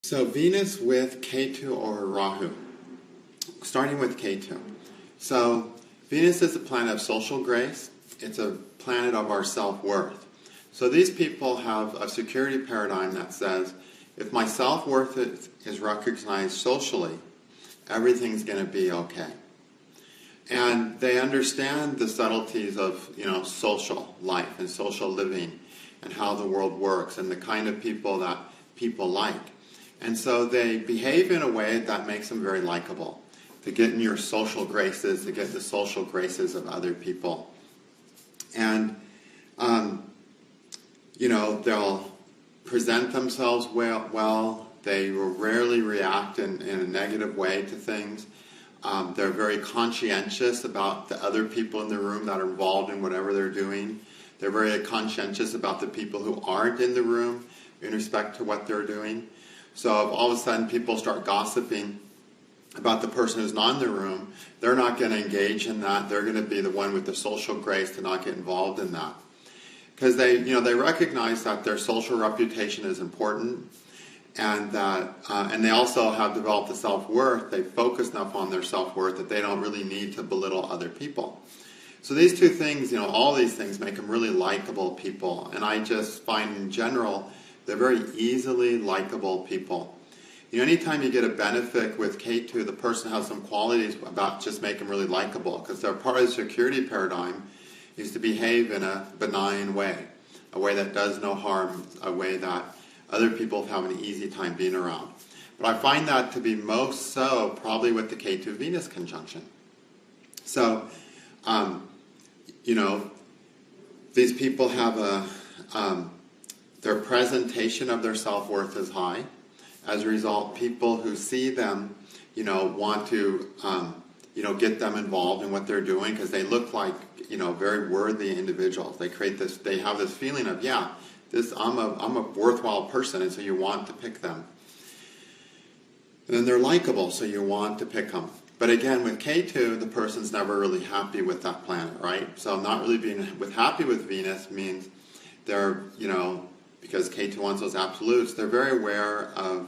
So Venus with Ketu or Rahu. Starting with Ketu. So Venus is a planet of social grace. It's a planet of our self-worth. So these people have a security paradigm that says, if my self-worth is recognized socially, everything's going to be okay. And they understand the subtleties of, social life and social living and how the world works and the kind of people that people like. And so they behave in a way that makes them very likable. To get in your social graces, to get the social graces of other people. And, they'll present themselves well. They will rarely react in a negative way to things. They're very conscientious about the other people in the room that are involved in whatever they're doing. They're very conscientious about the people who aren't in the room in respect to what they're doing. So if all of a sudden people start gossiping about the person who's not in the room, they're not going to engage in that. They're going to be the one with the social grace to not get involved in that. Because they recognize that their social reputation is important, and that, and they also have developed a self-worth. They focus enough on their self-worth that they don't really need to belittle other people. So these two things, all these things make them really likable people. And I just find in general, they're very easily likable people. Anytime you get a benefit with Ketu, the person has some qualities about just make them really likable, because they're part of the security paradigm is to behave in a benign way, a way that does no harm, a way that other people have an easy time being around. But I find that to be most so probably with the Ketu-Venus conjunction. So, these people have their presentation of their self-worth is high. As a result, people who see them, want to, get them involved in what they're doing because they look like, very worthy individuals. They have this feeling of, I'm a worthwhile person, and so you want to pick them. And then they're likable, so you want to pick them. But again, with Ketu, the person's never really happy with that planet, right? So not really being happy with Venus means they're, because Ketu wants those absolutes, they're very aware of,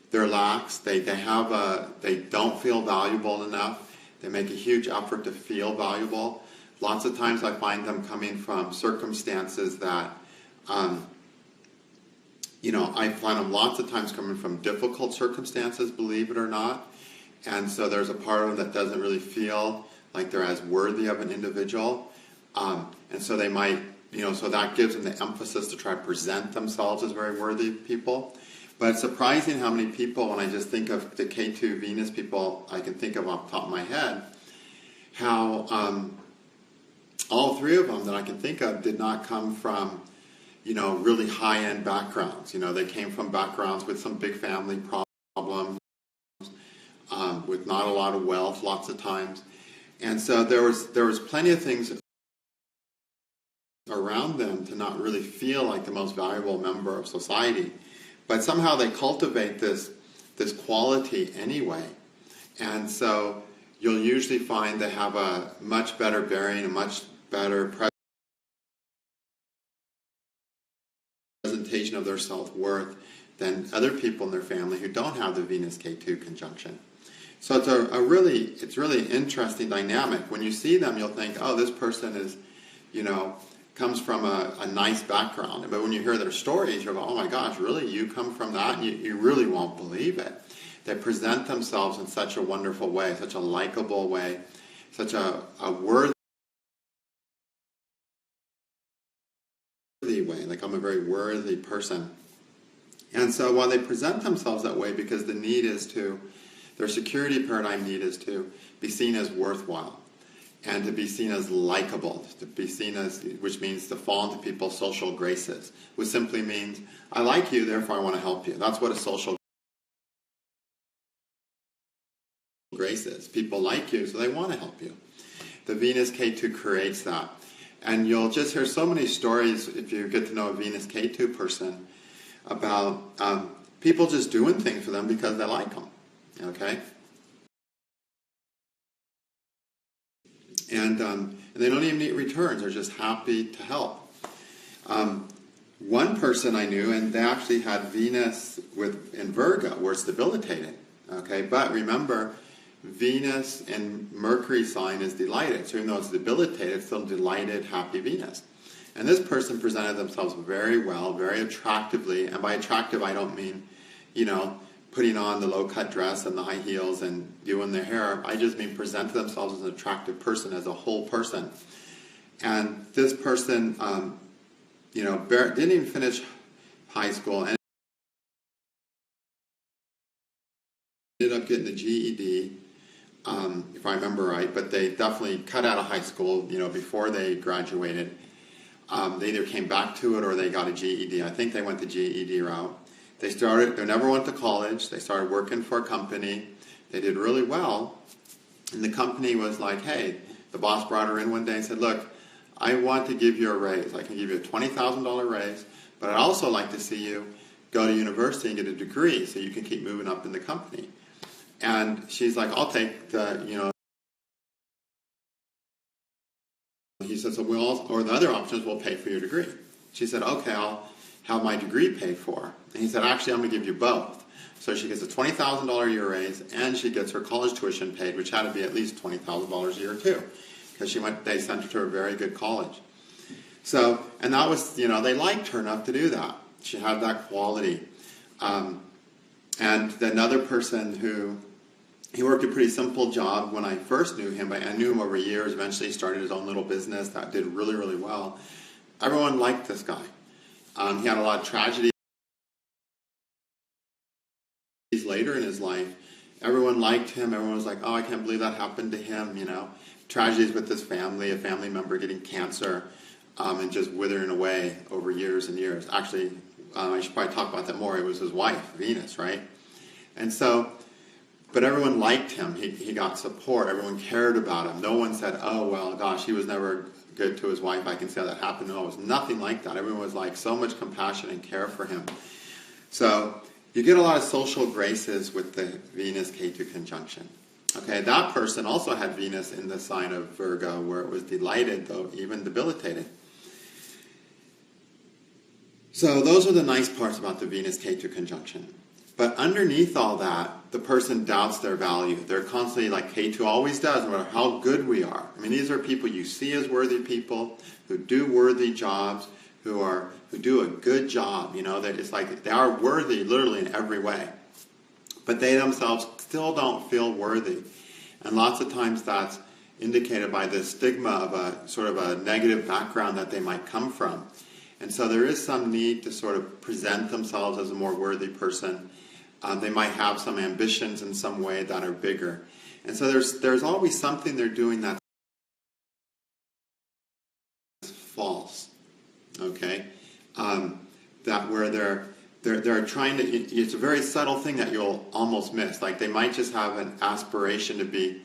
their lacks. They don't feel valuable enough. They make a huge effort to feel valuable. Lots of times I find them coming from circumstances that, I find them lots of times coming from difficult circumstances, believe it or not. And so there's a part of them that doesn't really feel like they're as worthy of an individual. And so they might, so that gives them the emphasis to try to present themselves as very worthy people. But it's surprising how many people, when I just think of the Ketu Venus people, I can think of off the top of my head, how all three of them that I can think of did not come from, really high-end backgrounds. They came from backgrounds with some big family problems, with not a lot of wealth lots of times. And so there was plenty of things around them to not really feel like the most valuable member of society. But somehow they cultivate this quality anyway. And so you'll usually find they have a much better bearing, a much better presentation of their self-worth than other people in their family who don't have the Venus-Ketu conjunction. So it's really interesting dynamic. When you see them, you'll think, oh, this person is, comes from a nice background. But when you hear their stories, you're like, oh my gosh, really? You come from that? And you really won't believe it. They present themselves in such a wonderful way, such a likable way, such a worthy way. Like, I'm a very worthy person. And so while they present themselves that way, because the need is to, their security paradigm need is to be seen as worthwhile. And to be seen as likable, to be seen as, which means to fall into people's social graces, which simply means, I like you, therefore I want to help you. That's what a social grace is. People like you, so they want to help you. The Venus-Ketu creates that. And you'll just hear so many stories, if you get to know a Venus-Ketu person, about people just doing things for them because they like them. Okay? And they don't even need returns. They're just happy to help. one person I knew, and they actually had Venus in Virgo, where it's debilitated. Okay, but remember, Venus in Mercury sign is delighted. So even though it's debilitated, it's still delighted, happy Venus. And this person presented themselves very well, very attractively. And by attractive, I don't mean, putting on the low-cut dress and the high heels and doing their hair. I just mean presented themselves as an attractive person, as a whole person. And this person, didn't even finish high school and ended up getting the GED, if I remember right. But they definitely cut out of high school, before they graduated. They either came back to it or they got a GED. I think they went the GED route. They never went to college. They started working for a company. They did really well. And the company was like, hey, the boss brought her in one day and said, look, I want to give you a raise. I can give you a $20,000 raise, but I'd also like to see you go to university and get a degree so you can keep moving up in the company. And she's like, I'll take the, He said, or the other option is we'll pay for your degree. She said, okay, I'll have my degree paid for. And he said, actually, I'm going to give you both. So she gets a $20,000 a year raise, and she gets her college tuition paid, which had to be at least $20,000 a year too, because they sent her to a very good college. So, and that was, they liked her enough to do that. She had that quality. And another person he worked a pretty simple job when I first knew him, but I knew him over years. Eventually he started his own little business that did really, really well. Everyone liked this guy. He had a lot of tragedies later in his life. Everyone liked him. Everyone was like, oh, I can't believe that happened to him, Tragedies with his family, a family member getting cancer, and just withering away over years and years. Actually, I should probably talk about that more. It was his wife, Venus, right? And so, but everyone liked him. He got support. Everyone cared about him. No one said, oh, well, gosh, he was never good to his wife. I can see how that happened. No, it was nothing like that. Everyone was like so much compassion and care for him. So you get a lot of social graces with the Venus-Ketu conjunction. Okay, that person also had Venus in the sign of Virgo, where it was delighted, though even debilitated. So those are the nice parts about the Venus-Ketu conjunction. But underneath all that, the person doubts their value. They're constantly, like Ketu always does, no matter how good we are. I mean, these are people you see as worthy people, who do worthy jobs, who do a good job. It's like they are worthy literally in every way. But they themselves still don't feel worthy. And lots of times that's indicated by the stigma of a sort of a negative background that they might come from. And so there is some need to sort of present themselves as a more worthy person. They might have some ambitions in some way that are bigger. And so there's always something they're doing that's false. Okay? That where they're trying to, it's a very subtle thing that you'll almost miss. Like they might just have an aspiration to be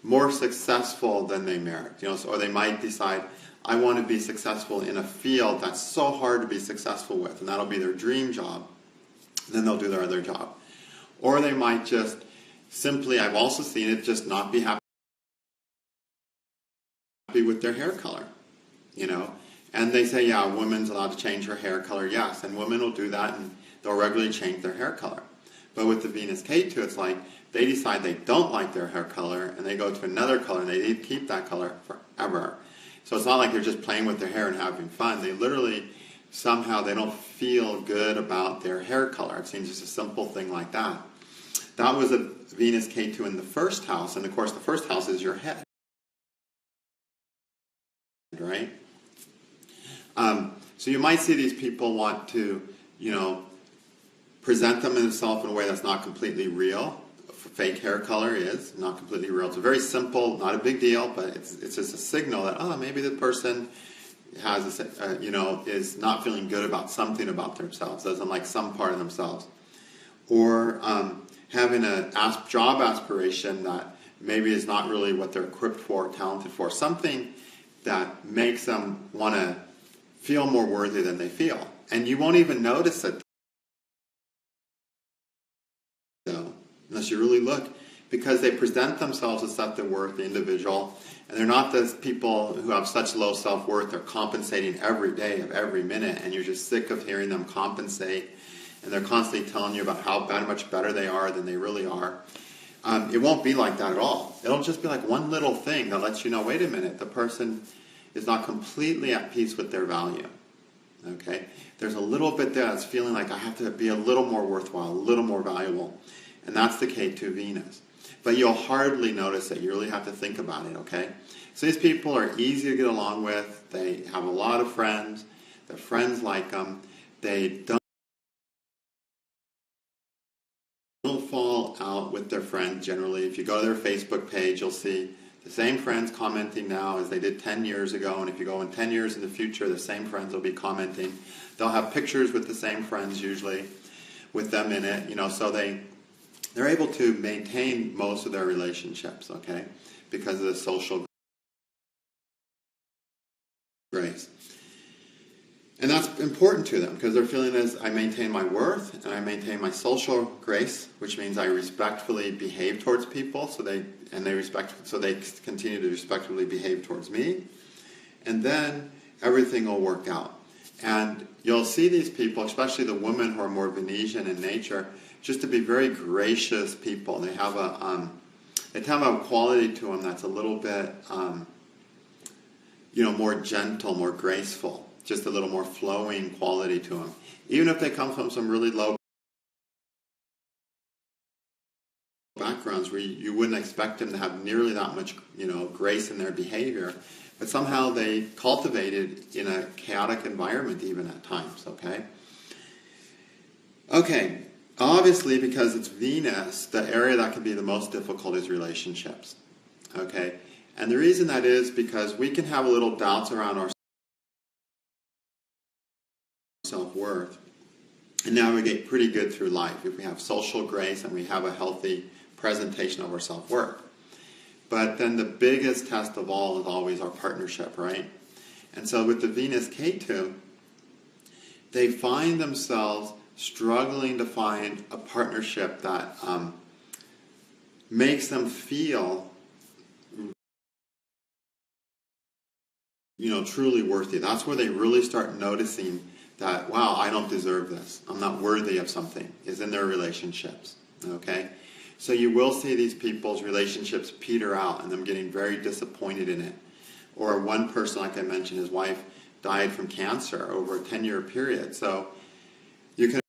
more successful than they merit. Or they might decide, I want to be successful in a field that's so hard to be successful with, and that'll be their dream job. Then they'll do their other job. Or they might just simply, I've also seen it, just not be happy with their hair color, And they say, yeah, a woman's allowed to change her hair color. Yes, and women will do that, and they'll regularly change their hair color. But with the Venus-Ketu, it's like they decide they don't like their hair color, and they go to another color, and they keep that color forever. So it's not like they're just playing with their hair and having fun. They literally, somehow, they don't feel good about their hair color. It seems just a simple thing like that. That was a Venus-Ketu in the first house, and of course the first house is your head. Right? So you might see these people want to, present themselves in a way that's not completely real. Fake hair color is not completely real. It's a very simple, not a big deal, but it's just a signal that, maybe the person has, is not feeling good about something about themselves, doesn't like some part of themselves. Or having a job aspiration that maybe is not really what they're equipped for, talented for. Something that makes them want to feel more worthy than they feel. And you won't even notice it, though, unless you really look. because they present themselves as self-worth, the individual, and they're not those people who have such low self-worth. They're compensating every day of every minute, and you're just sick of hearing them compensate, and they're constantly telling you about how much better they are than they really are. It won't be like that at all. It'll just be like one little thing that lets you know, wait a minute, the person is not completely at peace with their value. Okay? There's a little bit there that's feeling like I have to be a little more worthwhile, a little more valuable. And that's the K2 Venus. But you'll hardly notice it. You really have to think about it, okay? So these people are easy to get along with. They have a lot of friends. Their friends like them. They don't fall out with their friends generally. If you go to their Facebook page, you'll see the same friends commenting now as they did 10 years ago. And if you go in 10 years in the future, the same friends will be commenting. They'll have pictures with the same friends usually with them in it, you know, so they're able to maintain most of their relationships, okay, because of the social grace. And that's important to them because they're feeling as I maintain my worth and I maintain my social grace, which means I respectfully behave towards people, so they continue to respectfully behave towards me, and then everything will work out. And you'll see these people, especially the women who are more Venetian in nature, just to be very gracious people. They have a quality to them that's a little bit, more gentle, more graceful, just a little more flowing quality to them. Even if they come from some really low backgrounds where you wouldn't expect them to have nearly that much, grace in their behavior, but somehow they cultivate it in a chaotic environment even at times, okay? Okay. Obviously, because it's Venus, the area that can be the most difficult is relationships, okay? And the reason that is because we can have a little doubts around our self-worth and navigate pretty good through life if we have social grace and we have a healthy presentation of our self-worth. But then the biggest test of all is always our partnership, right? And so with the Venus K2, they find themselves struggling to find a partnership that makes them feel, truly worthy. That's where they really start noticing that, wow, I don't deserve this. I'm not worthy of something, is in their relationships, okay? So you will see these people's relationships peter out and them getting very disappointed in it. Or one person, like I mentioned, his wife died from cancer over a 10-year period. So you can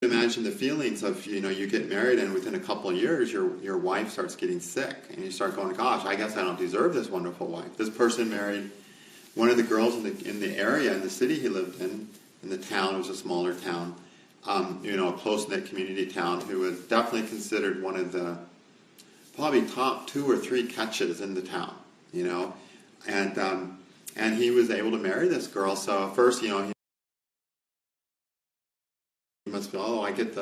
imagine the feelings of, you get married and within a couple of years your wife starts getting sick and you start going, gosh, I guess I don't deserve this wonderful wife. This person married one of the girls in the area, in the city he lived in the town. It was a smaller town, a close-knit community town, who was definitely considered one of the probably top 2 or 3 catches in the town, and he was able to marry this girl. So at first, he must be, I get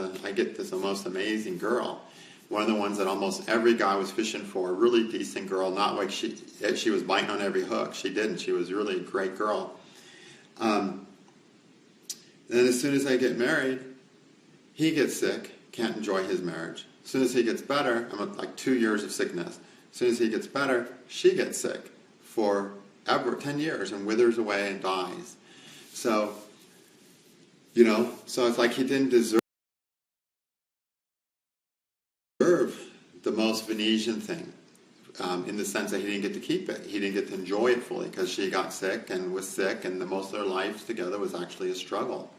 this most amazing girl. One of the ones that almost every guy was fishing for, a really decent girl, not like she was biting on every hook. She didn't. She was really a great girl. Then as soon as they get married, he gets sick, can't enjoy his marriage. As soon as he gets better, like 2 years of sickness. As soon as he gets better, she gets sick for 10 years and withers away and dies. So, so it's like he didn't deserve the most Venetian thing, in the sense that he didn't get to keep it. He didn't get to enjoy it fully because she got sick and was sick, and the most of their lives together was actually a struggle.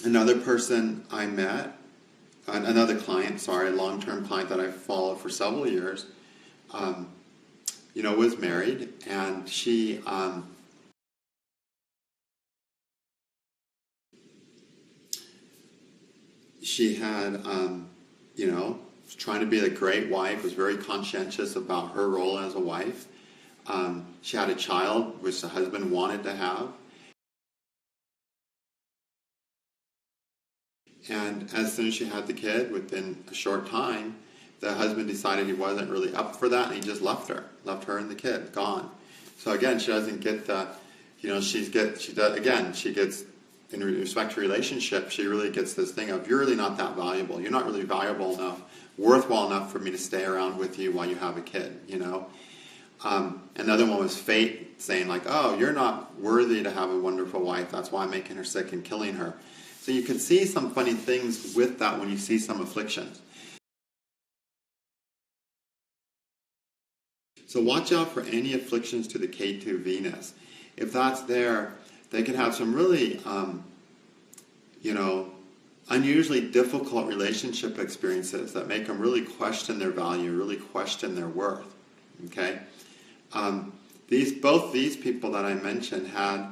Another person I met, another client, a long-term client that I followed for several years, was married, and she had, was trying to be a great wife, was very conscientious about her role as a wife. She had a child, which the husband wanted to have. And as soon as she had the kid, within a short time, the husband decided he wasn't really up for that, and he just left her and the kid, gone. So again, she doesn't get the, she gets in respect to relationship, she really gets this thing of, you're really not that valuable. You're not really valuable enough, worthwhile enough for me to stay around with you while you have a kid, you know. Another one was fate saying like, oh, you're not worthy to have a wonderful wife. That's why I'm making her sick and killing her. So you can see some funny things with that when you see some afflictions. So watch out for any afflictions to the K2 Venus. If that's there, they can have some really, unusually difficult relationship experiences that make them really question their value, really question their worth. Okay, both these people that I mentioned had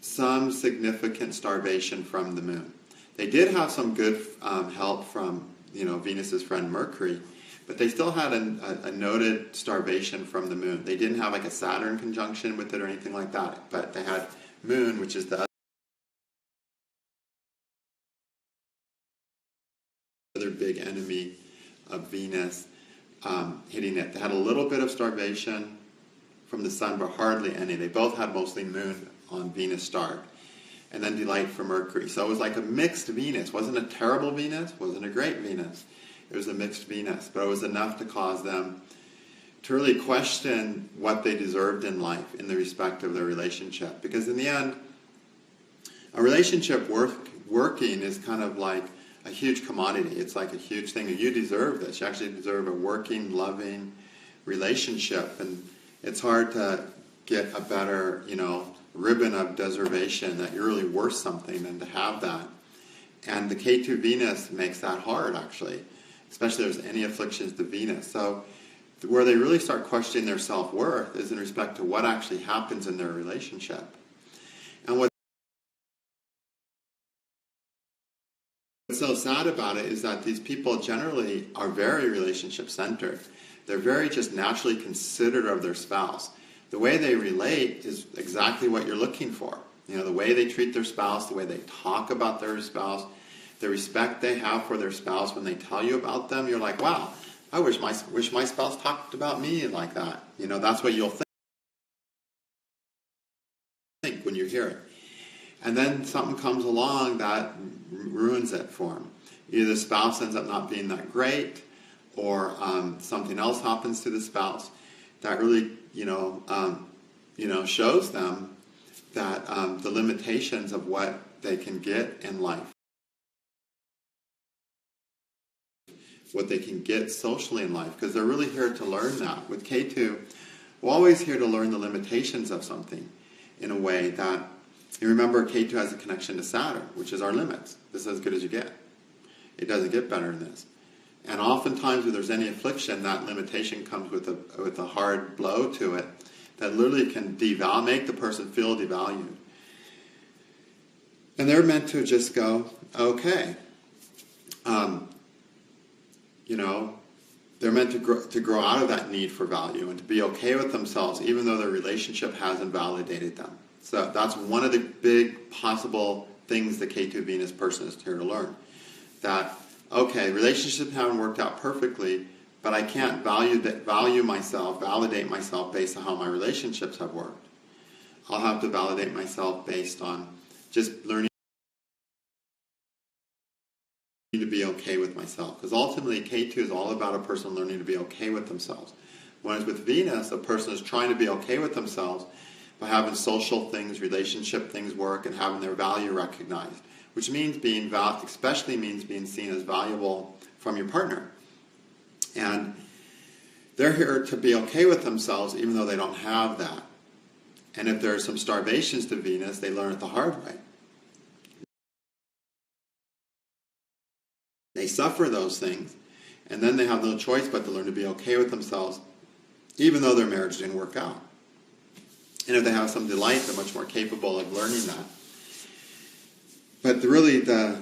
some significant starvation from the moon. They did have some good help from Venus's friend Mercury, but they still had a noted starvation from the moon. They didn't have like a Saturn conjunction with it or anything like that, but they had moon, which is the other big enemy of Venus, hitting it. They had a little bit of starvation from the sun, but hardly any. They both had mostly moon on Venus starred. And then delight from Mercury. So it was like a mixed Venus. Wasn't a terrible Venus, wasn't a great Venus. It was a mixed Venus, but it was enough to cause them to really question what they deserved in life in the respect of their relationship. Because in the end, a relationship working is kind of like a huge commodity. It's like a huge thing. You deserve this. You actually deserve a working, loving relationship. And it's hard to get a better, ribbon of deservation that you're really worth something than to have that. And the K2 Venus makes that hard, actually, especially if there's any afflictions to Venus. So where they really start questioning their self-worth is in respect to what actually happens in their relationship. And what's so sad about it is that these people generally are very relationship-centered. They're very just naturally considerate of their spouse. The way they relate is exactly what you're looking for. The way they treat their spouse, the way they talk about their spouse, the respect they have for their spouse when they tell you about them. You're like, wow, I wish my spouse talked about me like that. That's what you'll think when you hear it. And then something comes along that ruins it for them. Either the spouse ends up not being that great, or something else happens to the spouse that really, shows them that the limitations of what they can get in life, what they can get socially in life, because they're really here to learn that. With K2, we're always here to learn the limitations of something in a way that, you remember K2 has a connection to Saturn, which is our limits. This is as good as you get. It doesn't get better than this. And oftentimes, if there's any affliction, that limitation comes with a hard blow to it that literally can make the person feel devalued. And they're meant to just go, okay. They're meant to grow out of that need for value and to be okay with themselves, even though their relationship hasn't validated them. So that's one of the big possible things the K2 Venus person is here to learn. That, okay, relationships haven't worked out perfectly, but I can't validate myself based on how my relationships have worked. I'll have to validate myself based on just learning to be okay with myself. Because ultimately, K2 is all about a person learning to be okay with themselves. Whereas with Venus, a person is trying to be okay with themselves by having social things, relationship things work, and having their value recognized. Which means especially means being seen as valuable from your partner. And they're here to be okay with themselves even though they don't have that. And if there are some starvations to Venus, they learn it the hard way. They suffer those things, and then they have no choice but to learn to be okay with themselves even though their marriage didn't work out. And if they have some delight, they're much more capable of learning that. But really, the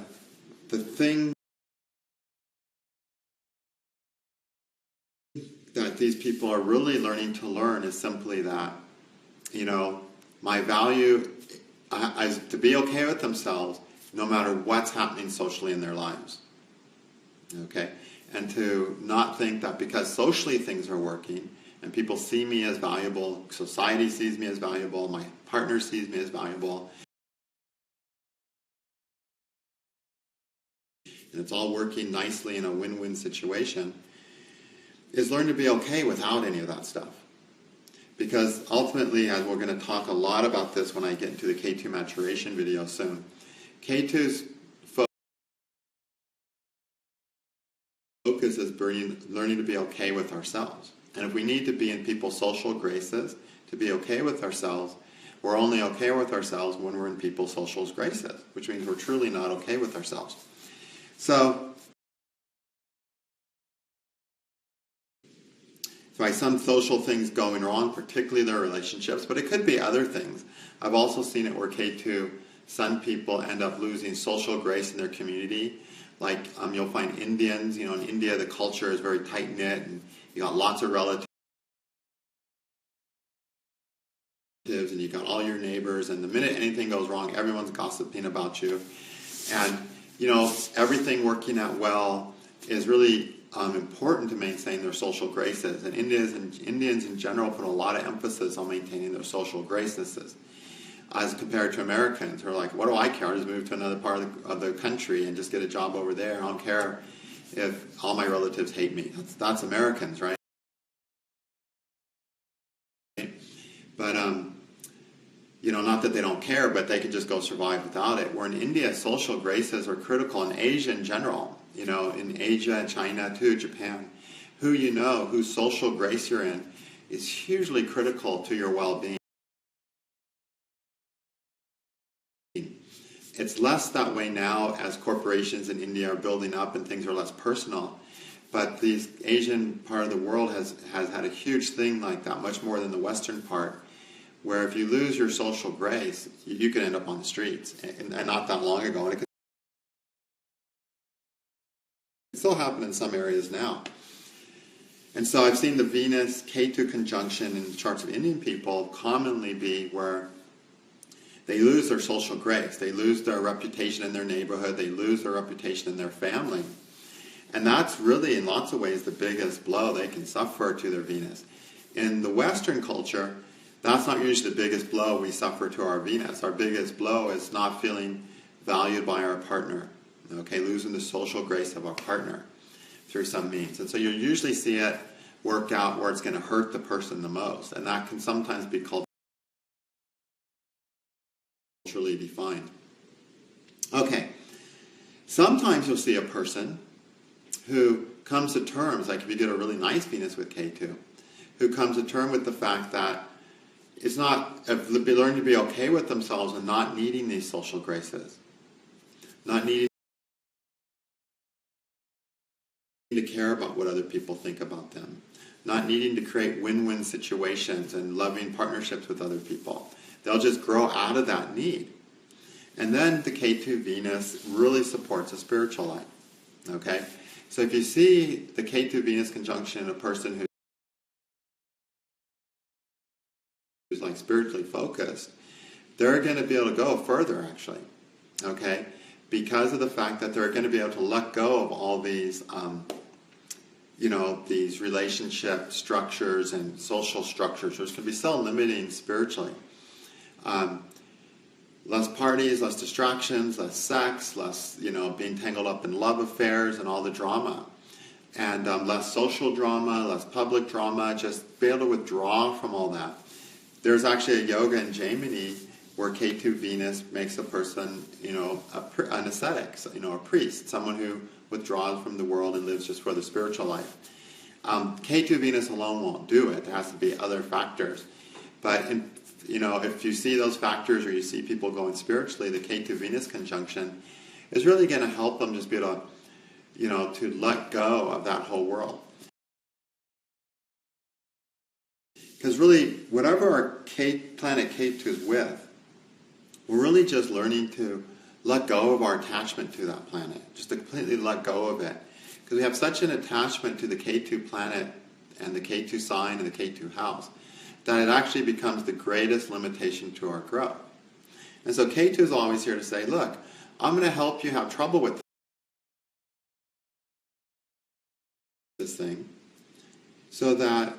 thing that these people are really learning to learn is simply that, my value is to be okay with themselves no matter what's happening socially in their lives. Okay? And to not think that because socially things are working and people see me as valuable, society sees me as valuable, my partner sees me as valuable, and it's all working nicely in a win-win situation, is learn to be okay without any of that stuff. Because ultimately, as we're going to talk a lot about this when I get into the K2 maturation video soon, K2's focus is learning to be okay with ourselves. And if we need to be in people's social graces to be okay with ourselves, we're only okay with ourselves when we're in people's social graces, which means we're truly not okay with ourselves. So by some social things going wrong, particularly their relationships, but it could be other things. I've also seen it where K2 Sun people end up losing social grace in their community. Like you'll find Indians, in India the culture is very tight-knit and you got lots of relatives and you got all your neighbors, and the minute anything goes wrong, everyone's gossiping about you. And, everything working out well is really important to maintain their social graces. And Indians in general put a lot of emphasis on maintaining their social graces as compared to Americans who are like, what do I care? I'll just move to another part of the country and just get a job over there. I don't care if all my relatives hate me. That's Americans, right? But, not that they don't care, but they can just go survive without it. Where in India, social graces are critical, in Asia in general, in Asia, China too, Japan. Whose social grace you're in is hugely critical to your well-being. It's less that way now as corporations in India are building up and things are less personal. But the Asian part of the world has had a huge thing like that, much more than the Western part, where if you lose your social grace, you can end up on the streets. And not that long ago, and it still happen in some areas now. And so I've seen the Venus K2 conjunction in the charts of Indian people commonly be where they lose their social grace. They lose their reputation in their neighborhood. They lose their reputation in their family. And that's really, in lots of ways, the biggest blow they can suffer to their Venus. In the Western culture, that's not usually the biggest blow we suffer to our Venus. Our biggest blow is not feeling valued by our partner. Losing the social grace of our partner through some means. And so you'll usually see it work out where it's going to hurt the person the most. And that can sometimes be culturally defined. Okay. Sometimes you'll see a person who comes to terms, like if you get a really nice Venus with K2, who comes to terms with the fact that it's not, learning to be okay with themselves and not needing these social graces. Not needing to care about what other people think about them. Not needing to create win-win situations and loving partnerships with other people. They'll just grow out of that need. And then the K2 Venus really supports a spiritual life. Okay? So if you see the K2 Venus conjunction in a person who's like spiritually focused, they're going to be able to go further actually. Okay? Because of the fact that they're going to be able to let go of all these these relationship structures and social structures, which can be so limiting spiritually. Less parties, less distractions, less sex, less, being tangled up in love affairs and all the drama. And less social drama, less public drama, just be able to withdraw from all that. There's actually a yoga in Jaimini where K2 Venus makes a person, an ascetic, a priest, someone who withdraws from the world and lives just for the spiritual life. K2 Venus alone won't do it. There has to be other factors. But, if you see those factors or you see people going spiritually, the K2 Venus conjunction is really going to help them just be able to, to let go of that whole world. Because really, whatever our planet K2 is with, we're really just learning to let go of our attachment to that planet. Just to completely let go of it. Because we have such an attachment to the K2 planet and the K2 sign and the K2 house that it actually becomes the greatest limitation to our growth. And so K2 is always here to say, look, I'm going to help you have trouble with this thing so that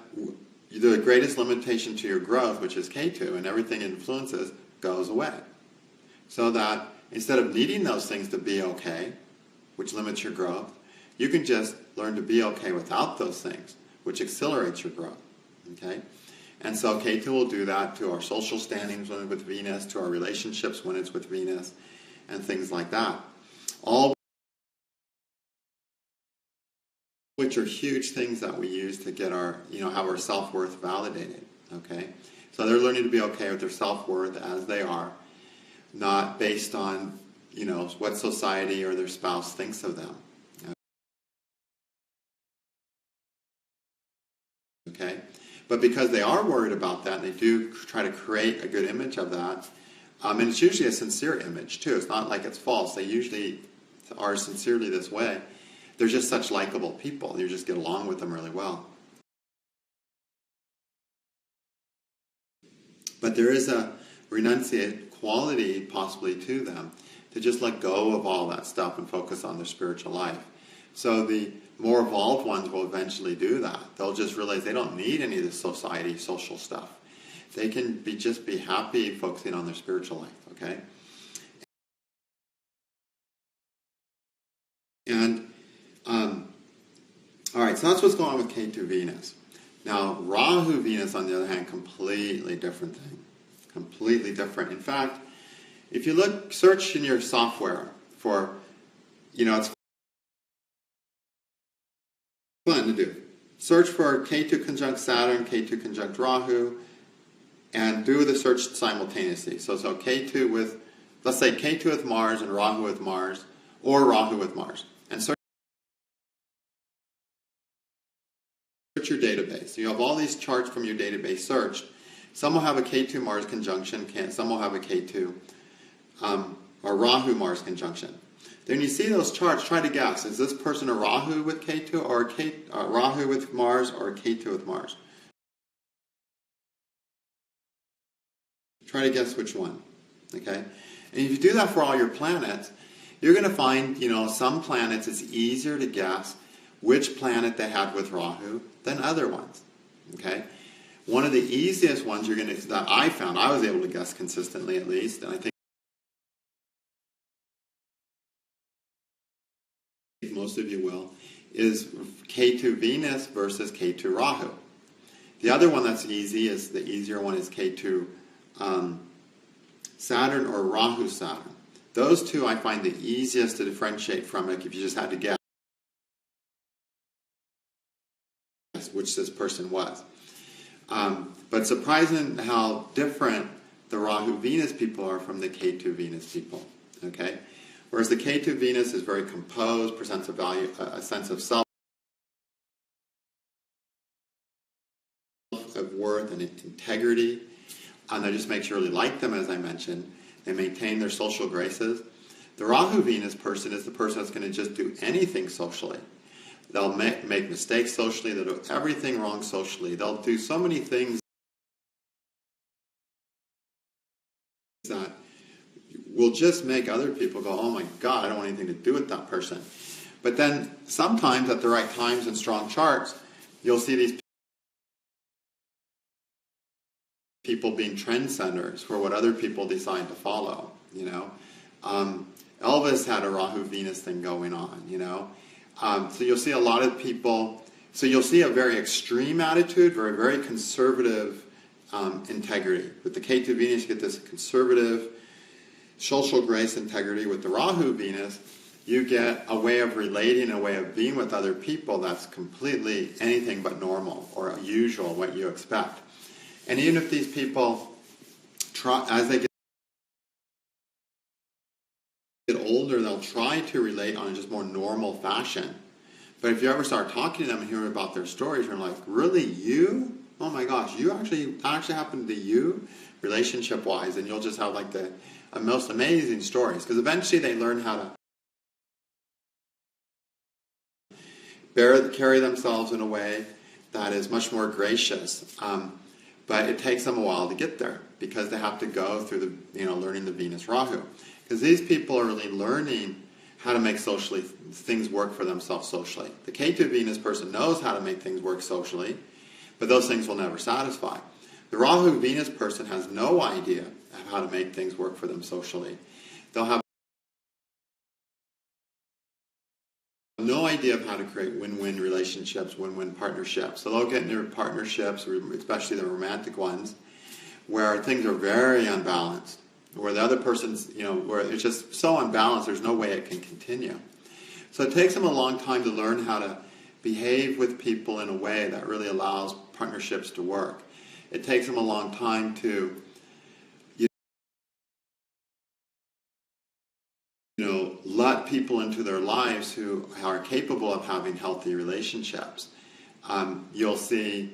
the greatest limitation to your growth, which is K2 and everything it influences, goes away. So that instead of needing those things to be okay, which limits your growth. You can just learn to be okay without those things, which accelerates your growth. Okay? And so K2 will do that to our social standings when it's with Venus, to our relationships when it's with Venus, and things like that. All which are huge things that we use to get our, have our self-worth validated. Okay? So they're learning to be okay with their self-worth as they are, not based on, what society or their spouse thinks of them. Okay? But because they are worried about that, and they do try to create a good image of that, and it's usually a sincere image too. It's not like it's false. They usually are sincerely this way. They're just such likable people. You just get along with them really well. But there is a renunciate quality possibly to them, to just let go of all that stuff and focus on their spiritual life. So the more evolved ones will eventually do that. They'll just realize they don't need any of this social stuff. They can just be happy focusing on their spiritual life, okay? And, all right, so that's what's going on with K2 Venus. Now, Rahu Venus, on the other hand, completely different thing. Completely different. In fact, if you search in your software for, it's fun to do. Search for K2 conjunct Saturn, K2 conjunct Rahu, and do the search simultaneously. So K2 with, let's say K2 with Mars and Rahu with Mars, or Rahu with Mars. And search your database. You have all these charts from your database searched. Some will have a K2 Mars conjunction, some will have a K2 or Rahu Mars conjunction. Then you see those charts, try to guess, is this person a Rahu with K2 or a Rahu with Mars or a K2 with Mars? Try to guess which one, okay? And if you do that for all your planets, you're going to find, some planets it's easier to guess which planet they had with Rahu than other ones, okay? One of the easiest ones that I found, I was able to guess consistently at least, and I think most of you will, is K2 Venus versus K2 Rahu. The other one that's easy the easier one is K2 Saturn or Rahu Saturn. Those two I find the easiest to differentiate from it if you just had to guess which this person was. But surprising how different the Rahu Venus people are from the K2 Venus people. Okay? Whereas the K2 Venus is very composed, presents a sense of self, of worth and integrity. And that just makes you really like them, as I mentioned. They maintain their social graces. The Rahu Venus person is the person that's going to just do anything socially. They'll make mistakes socially. They'll do everything wrong socially. They'll do so many things that will just make other people go, oh my God, I don't want anything to do with that person. But then sometimes at the right times in strong charts, you'll see these people being trendsetters for what other people decide to follow, Elvis had a Rahu Venus thing going on, So you'll see a lot of people, so you'll see a very extreme attitude, very, very conservative integrity. With the K2 Venus, you get this conservative social grace integrity. With the Rahu Venus, you get a way of relating, a way of being with other people that's completely anything but normal or usual, what you expect. And even if these people try, as they get older, they'll try to relate on a just more normal fashion. But if you ever start talking to them and hearing about their stories, you're like, really, you? Oh my gosh, that actually happened to you, relationship-wise, and you'll just have like the most amazing stories. Because eventually they learn how to carry themselves in a way that is much more gracious. But it takes them a while to get there because they have to go through learning the Venus Rahu. Because these people are really learning how to make things work for themselves socially. The K2 Venus person knows how to make things work socially, but those things will never satisfy. The Rahu Venus person has no idea of how to make things work for them socially. They'll have no idea of how to create win-win relationships, win-win partnerships. So they'll get into partnerships, especially the romantic ones, where things are very unbalanced, where the other person's, where it's just so unbalanced, there's no way it can continue. So it takes them a long time to learn how to behave with people in a way that really allows partnerships to work. It takes them a long time to let people into their lives who are capable of having healthy relationships. You'll see,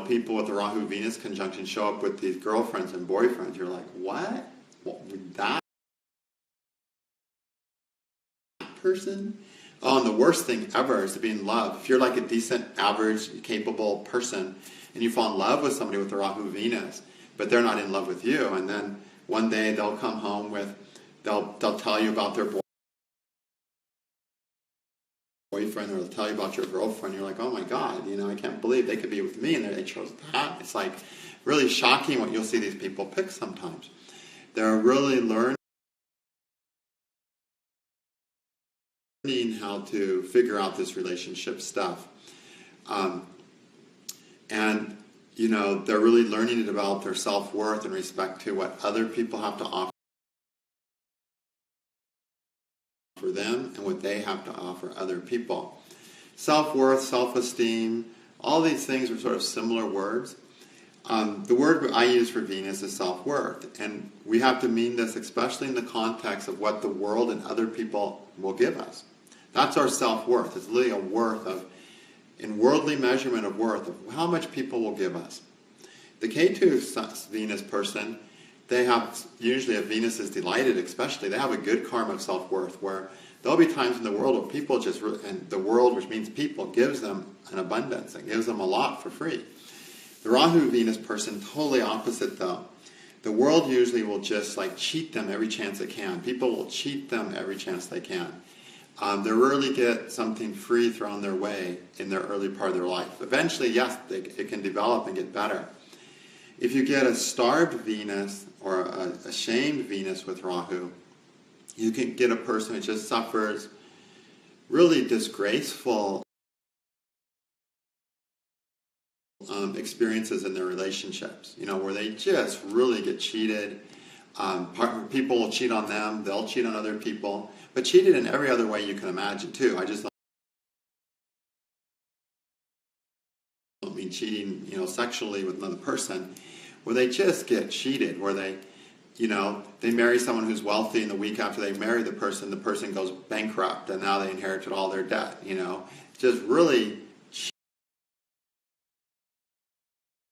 people with the Rahu-Venus conjunction show up with these girlfriends and boyfriends. You're like, what? That person? Oh, and the worst thing ever is to be in love. If you're like a decent, average, capable person, and you fall in love with somebody with the Rahu-Venus, but they're not in love with you, and then one day they'll come home with, they'll tell you about their boyfriend, or they'll tell you about your girlfriend. You're like, oh my God, I can't believe they could be with me, and they chose that. It's like really shocking what you'll see these people pick sometimes. They're really learning how to figure out this relationship stuff. And they're really learning to develop their self-worth in respect to what other people have to offer for them and what they have to offer other people. Self-worth, self-esteem, all these things are sort of similar words. The word I use for Venus is self-worth, and we have to mean this especially in the context of what the world and other people will give us. That's our self-worth. It's literally a worth of, in worldly measurement of worth, of how much people will give us. The Ketu Venus person, they have, usually if Venus is delighted especially, they have a good karma of self-worth, where there'll be times in the world where people just, and the world, which means people, gives them an abundance. It gives them a lot for free. The Rahu Venus person, totally opposite though. The world usually will just cheat them every chance it can. People will cheat them every chance they can. They rarely get something free thrown their way in their early part of their life. Eventually, yes, it can develop and get better. If you get a starved Venus or a shamed Venus with Rahu, you can get a person who just suffers really disgraceful experiences in their relationships, where they just really get cheated. People will cheat on them, they'll cheat on other people, but cheated in every other way you can imagine too. I just don't mean cheating, sexually with another person, where they just get cheated, where they marry someone who's wealthy, and the week after they marry the person goes bankrupt, and now they inherited all their debt, just really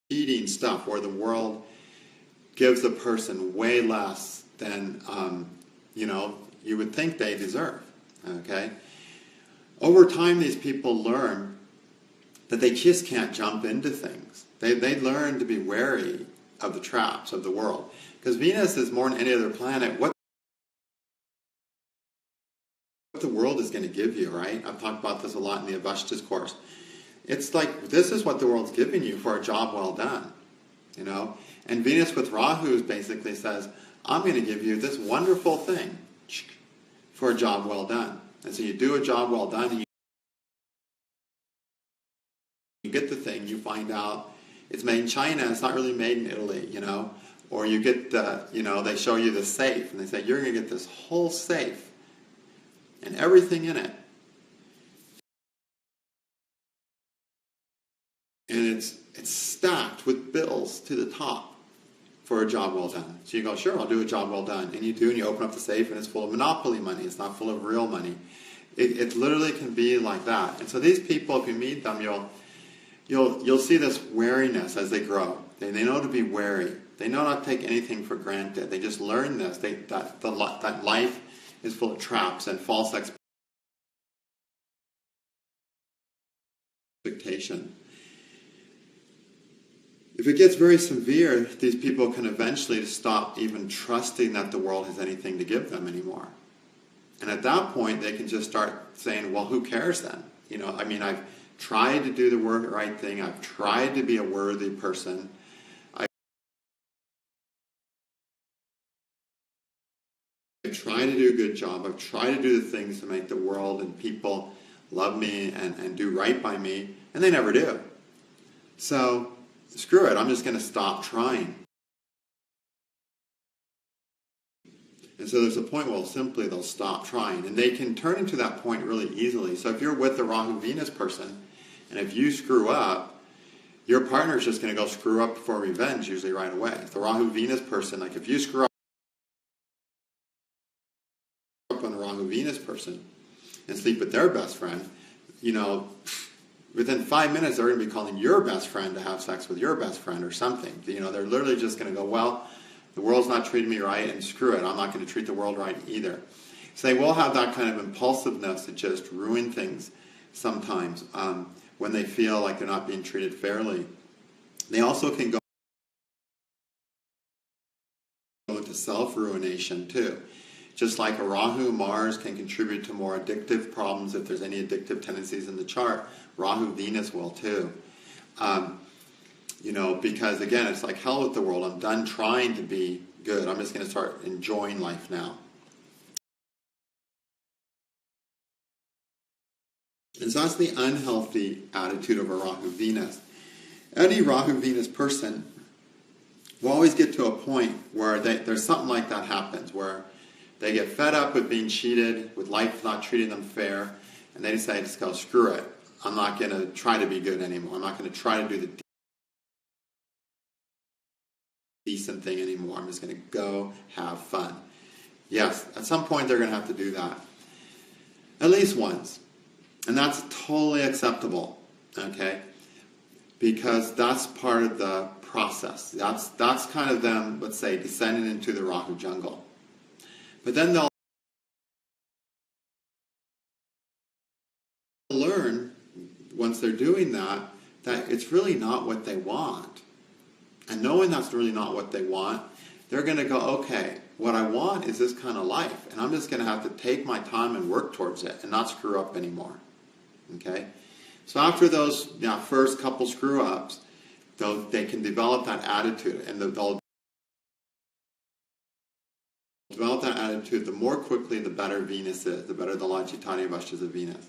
cheating stuff, where the world gives a person way less than, you would think they deserve, okay? Over time, these people learn that they just can't jump into things. They learn to be wary of the traps of the world. Because Venus is more than any other planet, what the world is going to give you, right? I've talked about this a lot in the Avash discourse. It's like, this is what the world's giving you for a job well done, And Venus with Rahu basically says, I'm going to give you this wonderful thing for a job well done. And so you do a job well done, and you get the thing, you find out it's made in China, it's not really made in Italy, Or you get they show you the safe, and they say, you're going to get this whole safe and everything in it. And it's stacked with bills to the top for a job well done. So you go, sure, I'll do a job well done. And you do, and you open up the safe, and it's full of monopoly money. It's not full of real money. It literally can be like that. And so these people, if you meet them, you'll see this wariness as they grow. They know to be wary. They know not to take anything for granted. They just learn this. That life is full of traps and false expectation. If it gets very severe, these people can eventually stop even trusting that the world has anything to give them anymore. And at that point, they can just start saying, well, who cares then? I've tried to do the right thing. I've tried to be a worthy person. I've tried to do a good job. I've tried to do the things to make the world and people love me and do right by me, and they never do. So, screw it, I'm just going to stop trying. And so there's a point where simply they'll stop trying. And they can turn into that point really easily. So if you're with a Rahu-Venus person, and if you screw up, your partner's just going to go screw up for revenge usually right away. If the Rahu-Venus person, like if you screw up on the Rahu-Venus person and sleep with their best friend, you know, within 5 minutes they're going to be calling your best friend to have sex with your best friend or something. You know, they're literally just going to go, well, the world's not treating me right, and screw it, I'm not going to treat the world right either. So they will have that kind of impulsiveness to just ruin things sometimes when they feel like they're not being treated fairly. They also can go into self-ruination too. Just like a Rahu, Mars can contribute to more addictive problems if there's any addictive tendencies in the chart. Rahu, Venus will too. You know, because again, it's like hell with the world. I'm done trying to be good. I'm just going to start enjoying life now. And so that's the unhealthy attitude of a Rahu-Venus. Any Rahu-Venus person will always get to a point where there's something like that happens, where they get fed up with being cheated, with life not treating them fair, and they decide to just go, screw it. I'm not going to try to be good anymore. I'm not going to try to do the decent thing anymore. I'm just going to go have fun. Yes, at some point they're going to have to do that. At least once. And that's totally acceptable, okay? Because that's part of the process. That's kind of them, let's say, descending into the Rahu jungle. But then they'll learn, once they're doing that it's really not what they want. And knowing that's really not what they want, they're going to go, okay, what I want is this kind of life, and I'm just going to have to take my time and work towards it and not screw up anymore. Okay? So after those first couple screw-ups, they can develop that attitude, and they'll develop that attitude. The more quickly, the better Venus is, the better the Lajitani Vashtas of Venus.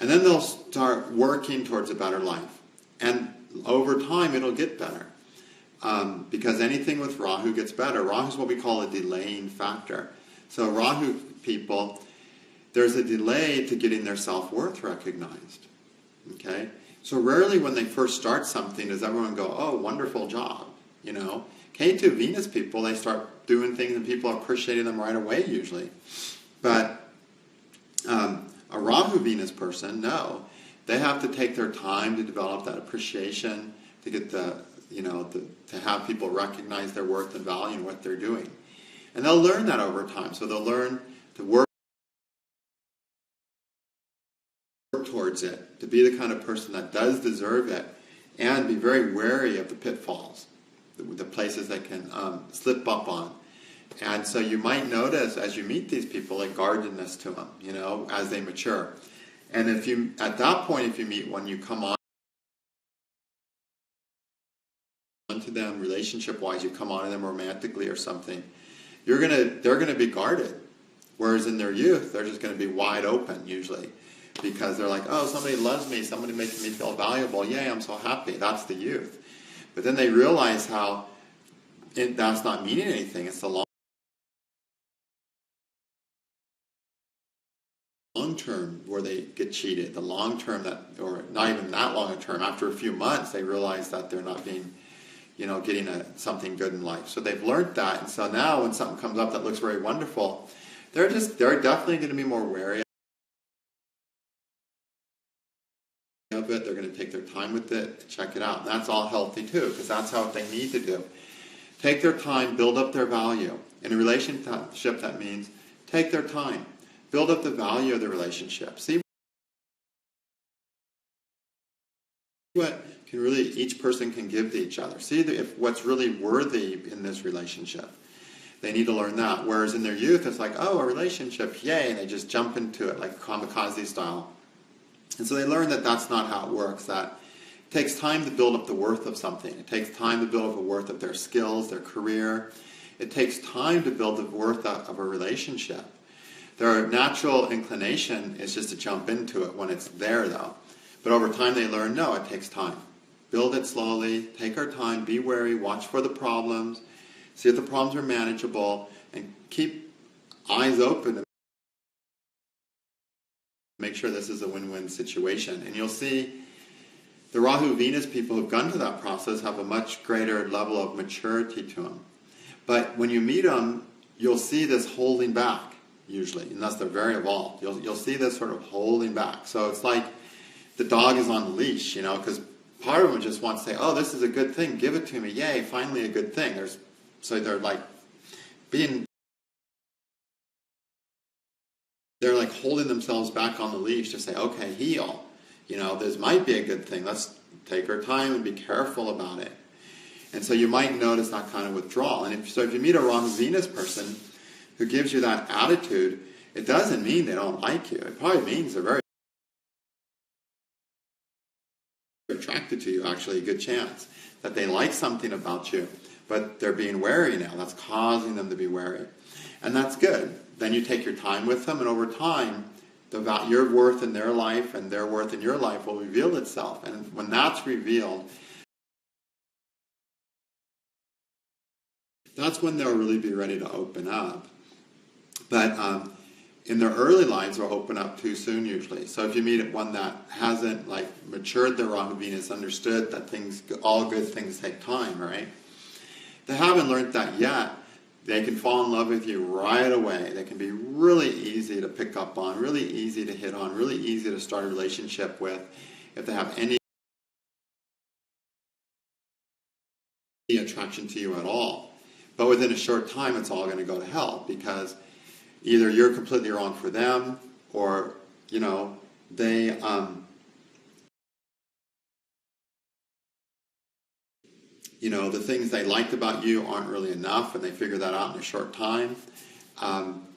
And then they'll start working towards a better life. And over time, it'll get better. Because anything with Rahu gets better. Rahu is what we call a delaying factor. So Rahu people, there's a delay to getting their self-worth recognized. Okay? So rarely when they first start something does everyone go, oh, wonderful job. You know? K2 Venus people, they start doing things and people are appreciating them right away usually. But a Rahu Venus person, no. They have to take their time to develop that appreciation, to get to have people recognize their worth and value in what they're doing. And they'll learn that over time. So they'll learn to work towards it, to be the kind of person that does deserve it, and be very wary of the pitfalls, the places they can slip up on. And so you might notice as you meet these people a guardedness to them, you know, as they mature. And at that point, if you meet one, you come on to them relationship-wise, you come on to them romantically or something, they're gonna be guarded. Whereas in their youth, they're just gonna be wide open usually, because they're like, oh, somebody loves me, somebody makes me feel valuable, yay, I'm so happy. That's the youth. But then they realize how that's not meaning anything. It's the long term where they get cheated. The long term or not even that long a term. After a few months, they realize that they're not being, getting something good in life. So they've learned that, and so now when something comes up that looks very wonderful, they're definitely going to be more wary of it. They're going to take their time with it, check it out. And that's all healthy too, because that's how they need to do. Take their time, build up their value. In a relationship, that means take their time. Build up the value of the relationship. See what each person can give to each other. See if what's really worthy in this relationship. They need to learn that. Whereas in their youth, it's like, oh, a relationship, yay, and they just jump into it like kamikaze style. And so they learn that that's not how it works, that it takes time to build up the worth of something. It takes time to build up the worth of their skills, their career. It takes time to build the worth of a relationship. Their natural inclination is just to jump into it when it's there, though. But over time they learn, no, it takes time. Build it slowly, take our time, be wary, watch for the problems, see if the problems are manageable, and keep eyes open to make sure this is a win-win situation. And you'll see the Rahu-Venus people who've gone through that process have a much greater level of maturity to them. But when you meet them, you'll see this holding back, usually, unless they're very evolved. You'll see this sort of holding back. So it's like the dog is on the leash, because part of them just wants to say, oh, this is a good thing, give it to me, yay, finally a good thing. So they're like holding themselves back on the leash to say, okay, heal. This might be a good thing. Let's take our time and be careful about it. And so you might notice that kind of withdrawal. And if you meet a Rahu-Venus person who gives you that attitude, it doesn't mean they don't like you. It probably means they're very attracted to you, actually, a good chance that they like something about you, but they're being wary now. That's causing them to be wary. And that's good. Then you take your time with them, and over time, your worth in their life and their worth in your life will reveal itself. And when that's revealed, that's when they'll really be ready to open up. But in their early lives, they'll open up too soon usually. So if you meet one that hasn't matured their Rahu-Venus, understood that all good things take time, right? They haven't learned that yet. They can fall in love with you right away. They can be really easy to pick up on, really easy to hit on, really easy to start a relationship with if they have any attraction to you at all. But within a short time, it's all going to go to hell because either you're completely wrong for them or, they... the things they liked about you aren't really enough, and they figure that out in a short time.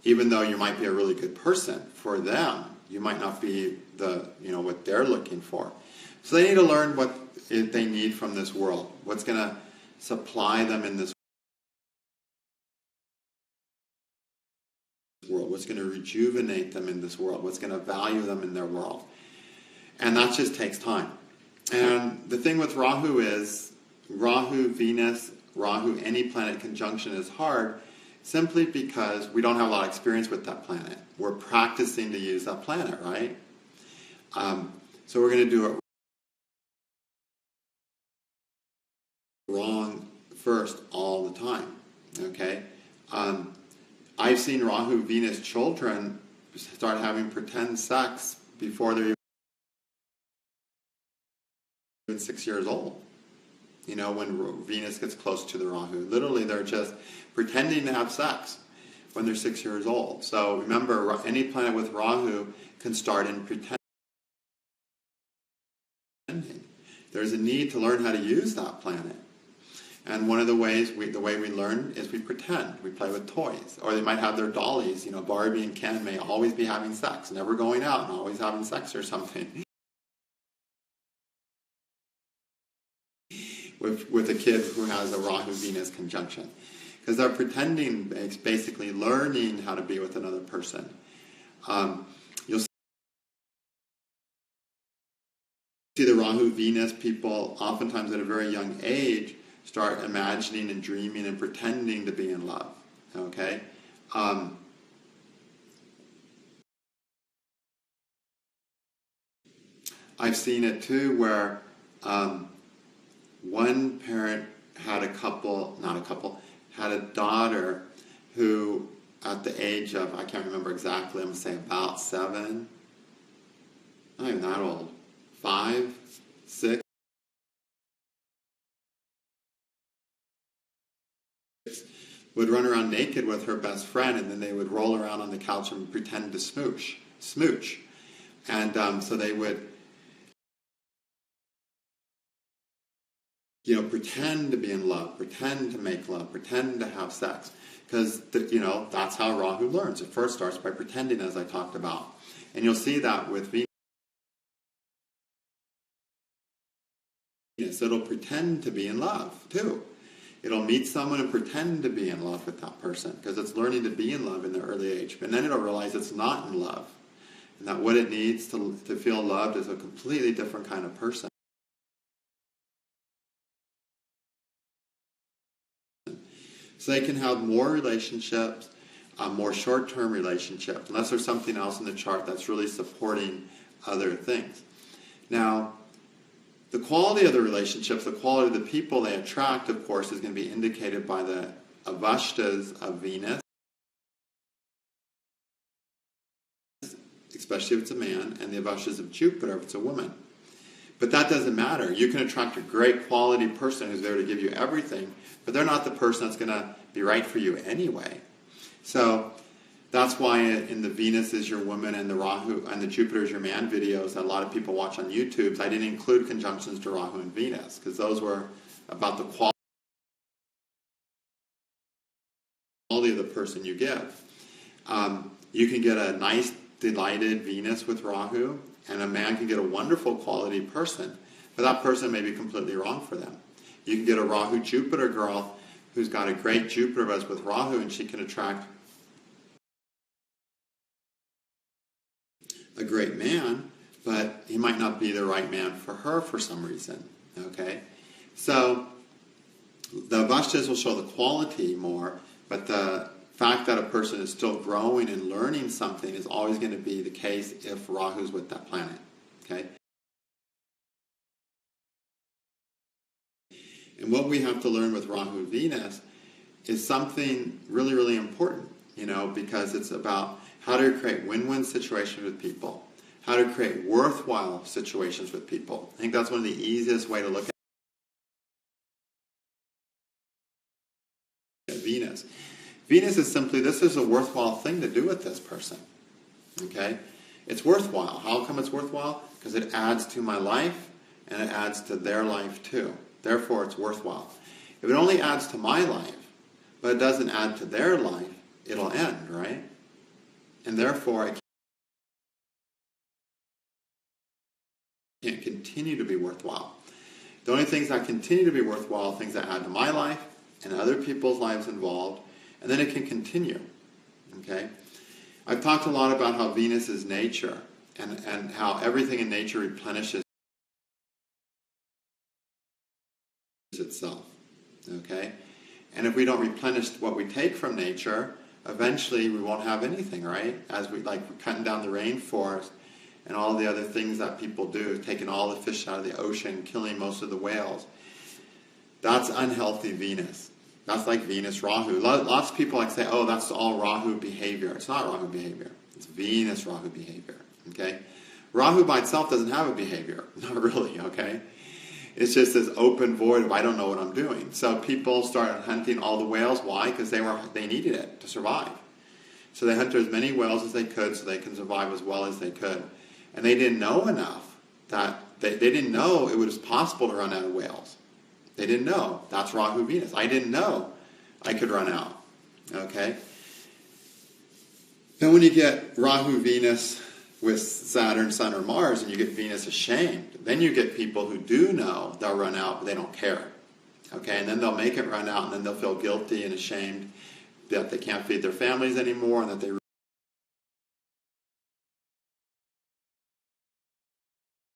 Even though you might be a really good person, for them, you might not be what they're looking for. So they need to learn what they need from this world, what's going to supply them in this world, what's going to rejuvenate them in this world, what's going to value them in their world. And that just takes time. And the thing with Rahu is, Rahu, Venus, Rahu, any planet conjunction is hard simply because we don't have a lot of experience with that planet. We're practicing to use that planet, right? So we're going to do it wrong first all the time, okay? I've seen Rahu, Venus children start having pretend sex before they're even 6 years old. When Venus gets close to the Rahu. Literally, they're just pretending to have sex when they're 6 years old. So remember, any planet with Rahu can start in pretending. There's a need to learn how to use that planet. And one of the ways, the way we learn is we pretend. We play with toys. Or they might have their dollies. Barbie and Ken may always be having sex, never going out and always having sex or something. With a kid who has a Rahu-Venus conjunction. Because they're pretending, it's basically learning how to be with another person. You'll see the Rahu-Venus people, oftentimes at a very young age, start imagining and dreaming and pretending to be in love. Okay? I've seen it too where one parent had had a daughter who, at the age of, I can't remember exactly, I'm going to say about 7, not even that old, 5, 6, would run around naked with her best friend, and then they would roll around on the couch and pretend to smooch. And so they would pretend to be in love, pretend to make love, pretend to have sex. Because, that's how Rahu learns. It first starts by pretending, as I talked about. And you'll see that with Venus. It'll pretend to be in love, too. It'll meet someone and pretend to be in love with that person because it's learning to be in love in the early age. And then it'll realize it's not in love. And that what it needs to feel loved is a completely different kind of person. So they can have more relationships, more short-term relationships, unless there's something else in the chart that's really supporting other things. Now, the quality of the relationships, the quality of the people they attract, of course, is going to be indicated by the avashtas of Venus, especially if it's a man, and the avashtas of Jupiter if it's a woman. But that doesn't matter. You can attract a great quality person who's there to give you everything, but they're not the person that's going to be right for you anyway. So that's why in the Venus is your woman and the Rahu and the Jupiter is your man videos that a lot of people watch on YouTube, I didn't include conjunctions to Rahu and Venus because those were about the quality of the person you give. You can get a nice, delighted Venus with Rahu, and a man can get a wonderful quality person, but that person may be completely wrong for them. You can get a Rahu-Jupiter girl who's got a great Jupiter with Rahu, and she can attract a great man, but he might not be the right man for her for some reason. Okay? So the avashtas will show the quality more, but the fact that a person is still growing and learning something is always going to be the case if Rahu's with that planet. Okay? And what we have to learn with Rahu Venus is something really, really important, because it's about how to create win-win situations with people, how to create worthwhile situations with people. I think that's one of the easiest way to look at Venus. Venus is simply, this is a worthwhile thing to do with this person. Okay? It's worthwhile. How come it's worthwhile? Because it adds to my life, and it adds to their life too. Therefore, it's worthwhile. If it only adds to my life, but it doesn't add to their life, it'll end, right? And therefore, I can't continue to be worthwhile. The only things that continue to be worthwhile are things that add to my life and other people's lives involved, and then it can continue. Okay? I've talked a lot about how Venus is nature, and how everything in nature replenishes itself. Okay? And if we don't replenish what we take from nature, eventually we won't have anything, right? As we're cutting down the rainforest and all the other things that people do, taking all the fish out of the ocean, killing most of the whales. That's unhealthy Venus. That's like Venus Rahu. Lots of people say, oh, that's all Rahu behavior. It's not Rahu behavior. It's Venus Rahu behavior. Okay? Rahu by itself doesn't have a behavior. Not really, okay? It's just this open void of I don't know what I'm doing. So people started hunting all the whales. Why? Because they needed it to survive. So they hunted as many whales as they could so they can survive as well as they could. And they didn't know enough that they didn't know it was possible to run out of whales. They didn't know. That's Rahu Venus. I didn't know I could run out. Okay? Then when you get Rahu Venus with Saturn, Sun, or Mars, and you get Venus ashamed, then you get people who do know they'll run out, but they don't care. Okay? And then they'll make it run out, and then they'll feel guilty and ashamed that they can't feed their families anymore, and that they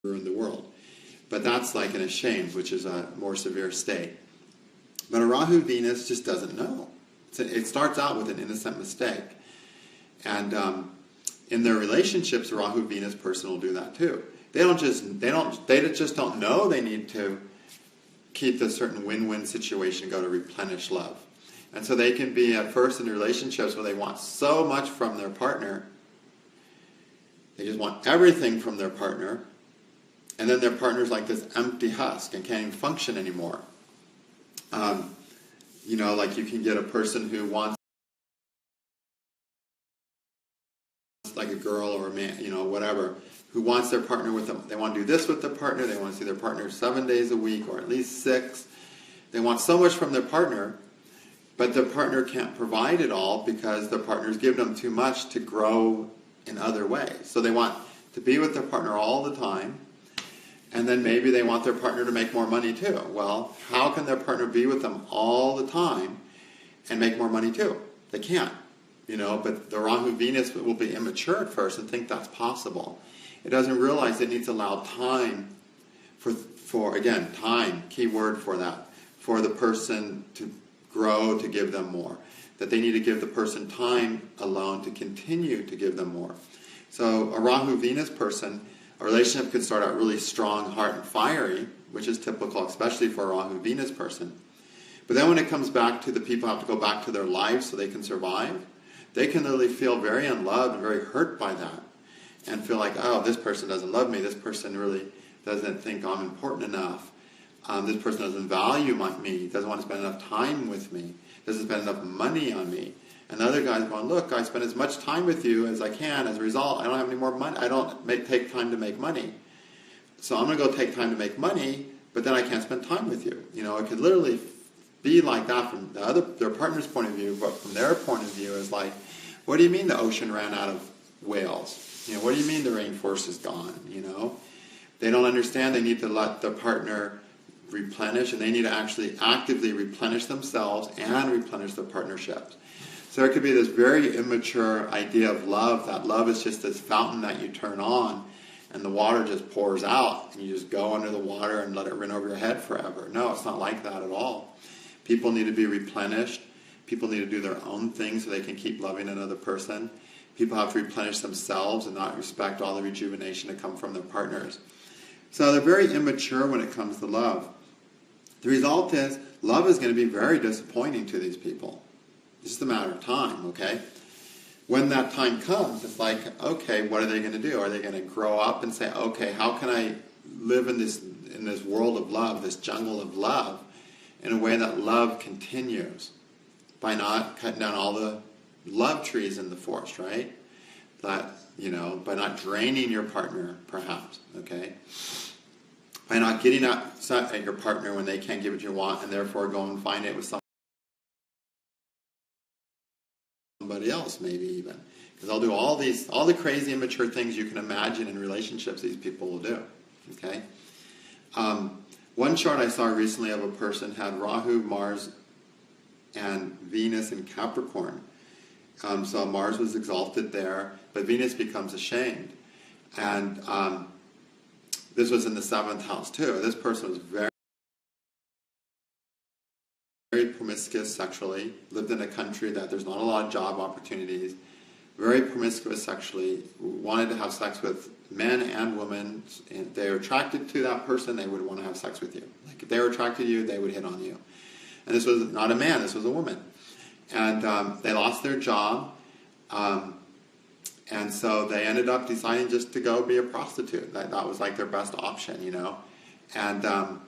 ruin the world. But that's like an ashamed, which is a more severe state. But a Rahu Venus just doesn't know. It starts out with an innocent mistake. And in their relationships, a Rahu Venus person will do that too. They just don't know they need to keep this certain win-win situation go to replenish love. And so they can be at first in relationships where they want so much from their partner. They just want everything from their partner. And then their partner's like this empty husk and can't even function anymore. Like you can get a person who wants, like a girl or a man, whatever, who wants their partner with them. They want to do this with their partner. They want to see their partner 7 days a week or at least 6. They want so much from their partner, but their partner can't provide it all because their partner's given them too much to grow in other ways. So they want to be with their partner all the time, And then maybe they want their partner to make more money too. Well, how can their partner be with them all the time and make more money too? They can't, but the Rahu Venus will be immature at first and think that's possible. It doesn't realize it needs to allow time for again, time, key word for that, for the person to grow, to give them more. That they need to give the person time alone to continue to give them more. So a Rahu Venus person, a relationship could start out really strong, heart and fiery, which is typical, especially for a Rahu Venus person. But then when it comes back to the people have to go back to their lives so they can survive, they can literally feel very unloved and very hurt by that. And feel like, oh, this person doesn't love me, this person really doesn't think I'm important enough. This person doesn't value me, doesn't want to spend enough time with me, doesn't spend enough money on me. And the other guy's going, look, I spend as much time with you as I can. As a result, I don't have any more money. I don't take time to make money. So I'm going to go take time to make money, but then I can't spend time with you. It could literally be like that from their partner's point of view, but from their point of view is like, what do you mean the ocean ran out of whales? What do you mean the rainforest is gone? They don't understand they need to let their partner replenish, and they need to actually actively replenish themselves and replenish their partnerships. So there could be this very immature idea of love, that love is just this fountain that you turn on and the water just pours out and you just go under the water and let it run over your head forever. No, it's not like that at all. People need to be replenished. People need to do their own thing so they can keep loving another person. People have to replenish themselves and not respect all the rejuvenation that comes from their partners. So they're very immature when it comes to love. The result is, love is going to be very disappointing to these people. It's just a matter of time, okay? When that time comes, it's like, okay, what are they going to do? Are they going to grow up and say, okay, how can I live in this world of love, this jungle of love, in a way that love continues? By not cutting down all the love trees in the forest, right? That, by not draining your partner, perhaps, okay? By not getting upset at your partner when they can't give what you want and therefore go and find it with somebody else, maybe even. Because they'll do all the crazy immature things you can imagine in relationships these people will do, okay? One chart I saw recently of a person had Rahu, Mars, and Venus in Capricorn. So Mars was exalted there, but Venus becomes ashamed. And this was in the 7th house too. This person was very, very promiscuous sexually, lived in a country that there's not a lot of job opportunities, very promiscuous sexually, wanted to have sex with men and women. If they were attracted to that person, they would want to have sex with you. Like if they were attracted to you, they would hit on you. And this was not a man, this was a woman. And they lost their job, and so they ended up deciding just to go be a prostitute. That was like their best option, And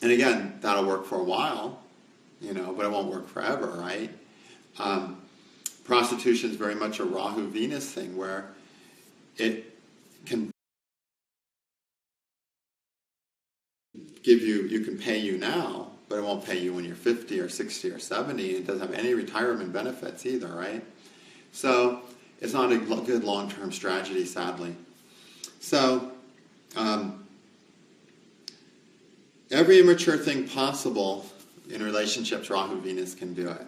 again, that'll work for a while, but it won't work forever, right? Prostitution is very much a Rahu-Venus thing where it can you can pay you now, but it won't pay you when you're 50 or 60 or 70. It doesn't have any retirement benefits either, right? So it's not a good long-term strategy, sadly. So every immature thing possible in relationships, Rahu Venus can do it.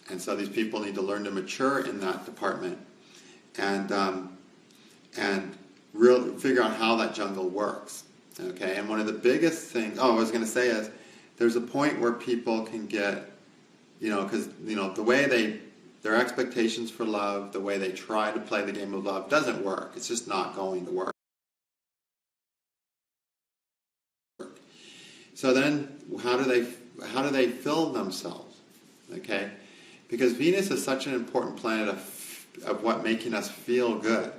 And so these people need to learn to mature in that department and figure out how that jungle works. Okay, and one of the biggest things, I was going to say is, there's a point where people can get, because, the way their expectations for love, the way they try to play the game of love doesn't work. It's just not going to work. So then, how do they fill themselves? Okay, because Venus is such an important planet of what making us feel good.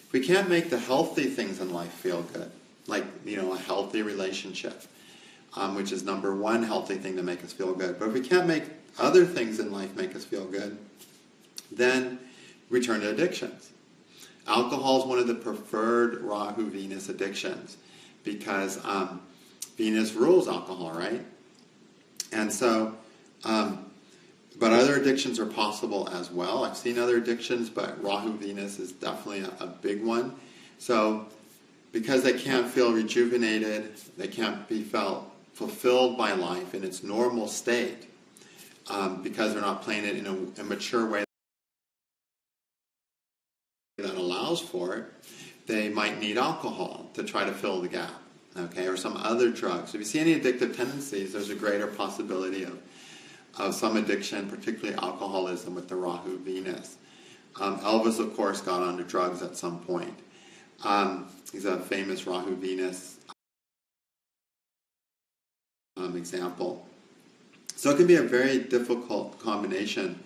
If we can't make the healthy things in life feel good, like a healthy relationship, which is number one healthy thing to make us feel good. But if we can't make other things in life make us feel good, then we turn to addictions. Alcohol is one of the preferred Rahu-Venus addictions because Venus rules alcohol, right? And so, but other addictions are possible as well. I've seen other addictions, but Rahu-Venus is definitely a big one. So because they can't feel rejuvenated, they can't be felt fulfilled by life in its normal state, because they're not playing it in a mature way that allows for it, they might need alcohol to try to fill the gap, okay, or some other drugs. If you see any addictive tendencies, there's a greater possibility of some addiction, particularly alcoholism with the Rahu Venus. Elvis, of course, got onto drugs at some point. He's a famous Rahu Venus example. So it can be a very difficult combination.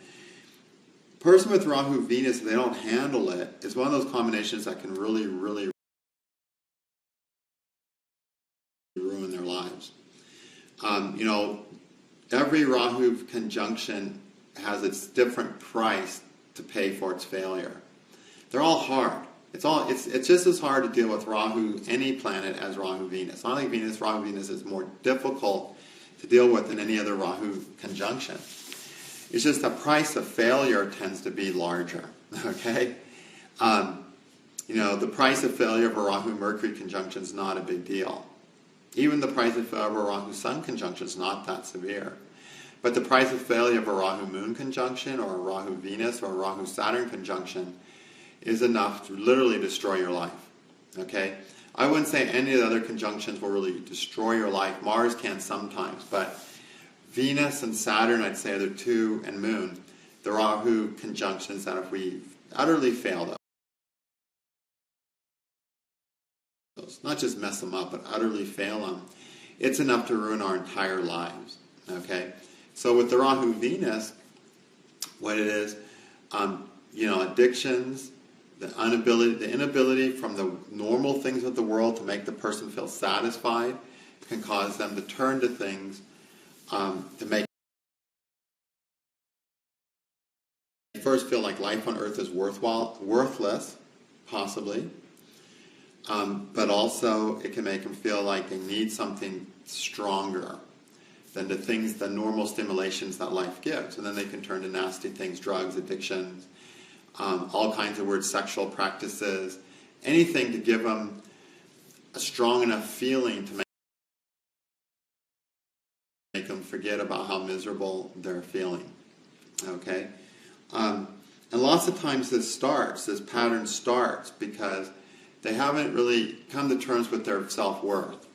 Person with Rahu Venus, if they don't handle it, is one of those combinations that can really, really ruin their lives. Every Rahu conjunction has its different price to pay for its failure. They're all hard. It's just as hard to deal with Rahu, any planet, as Rahu Venus. I think Rahu Venus is more difficult to deal with than any other Rahu conjunction. It's just the price of failure tends to be larger, okay? The price of failure of a Rahu-Mercury conjunction is not a big deal. Even the price of failure of a Rahu-Sun conjunction is not that severe. But the price of failure of a Rahu-Moon conjunction or a Rahu-Venus or a Rahu-Saturn conjunction is enough to literally destroy your life, okay? I wouldn't say any of the other conjunctions will really destroy your life. Mars can sometimes, but Venus and Saturn, I'd say, are the two, and Moon, the Rahu conjunctions that if we utterly fail those, not just mess them up, but utterly fail them, it's enough to ruin our entire lives, okay? So with the Rahu Venus, what it is, addictions, the inability from the normal things of the world to make the person feel satisfied can cause them to turn to things to make first feel like life on earth is worthless, possibly, but also it can make them feel like they need something stronger than the normal stimulations that life gives. And then they can turn to nasty things, drugs, addictions, all kinds of weird sexual practices, anything to give them a strong enough feeling to make them forget about how miserable they're feeling, okay? And lots of times this pattern starts because they haven't really come to terms with their self-worth.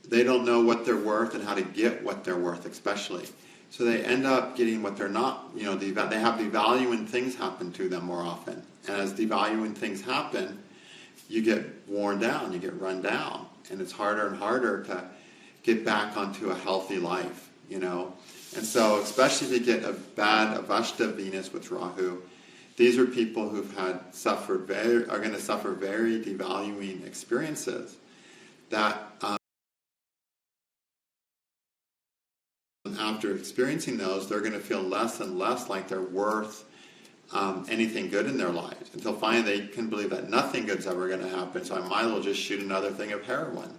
They don't know what they're worth and how to get what they're worth, especially. So they end up getting what they're not, they have devaluing things happen to them more often. And as devaluing things happen, you get worn down, you get run down. And it's harder and harder to get back onto a healthy life, And so, especially if you get a bad Avashta Venus with Rahu, these are people who've are going to suffer very devaluing experiences that after experiencing those, they're going to feel less and less like they're worth anything good in their lives, until finally they can believe that nothing good's ever going to happen, so I might as well just shoot another thing of heroin,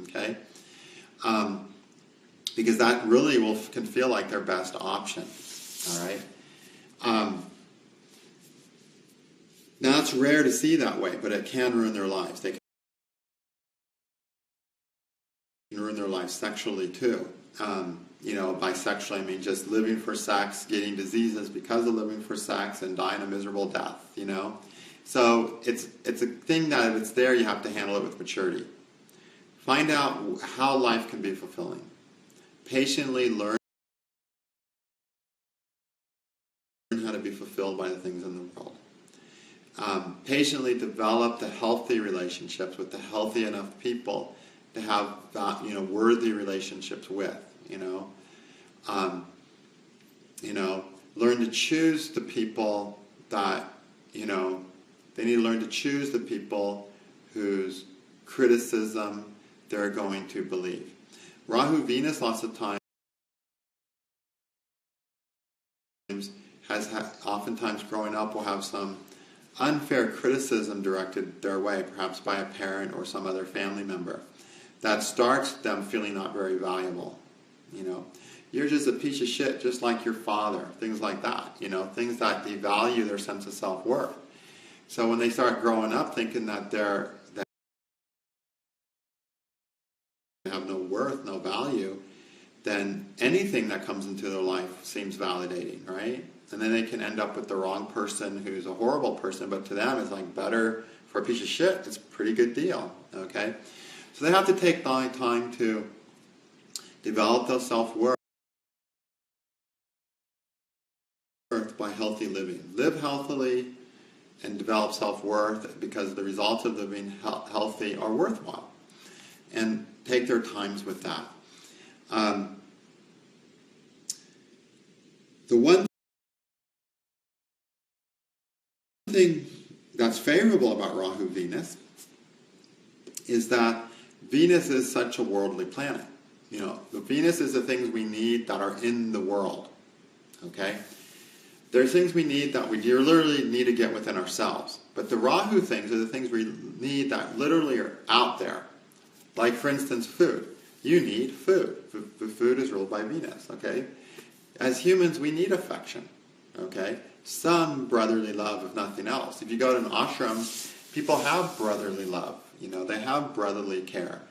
okay? Because that really can feel like their best option, all right? Now, it's rare to see that way, but it can ruin their lives. They can ruin their lives sexually, too. By sexually, I mean just living for sex, getting diseases because of living for sex, and dying a miserable death, So it's a thing that if it's there, you have to handle it with maturity. Find out how life can be fulfilling. Patiently learn how to be fulfilled by the things in the world. Patiently develop the healthy relationships with the healthy enough people to have worthy relationships with. Learn to choose the people that they need to learn to choose the people whose criticism they're going to believe. Rahu Venus lots of times oftentimes growing up will have some unfair criticism directed their way, perhaps by a parent or some other family member, that starts them feeling not very valuable. You're just a piece of shit just like your father, things like that, things that devalue their sense of self-worth. So when they start growing up thinking that then anything that comes into their life seems validating, right? And then they can end up with the wrong person who's a horrible person, but to them it's like better for a piece of shit. It's a pretty good deal, okay? So they have to take time to develop their self-worth by healthy living. Live healthily and develop self-worth because the results of living healthy are worthwhile. And take their times with that. The one thing that's favorable about Rahu Venus is that Venus is such a worldly planet. You know, the Venus is the things we need that are in the world. Okay? There's things we need that we literally need to get within ourselves. But the Rahu things are the things we need that literally are out there. Like, for instance, food. You need food. Food is ruled by Venus, okay? As humans, we need affection, okay? Some brotherly love, if nothing else. If you go to an ashram, people have brotherly love. You know, they have brotherly care.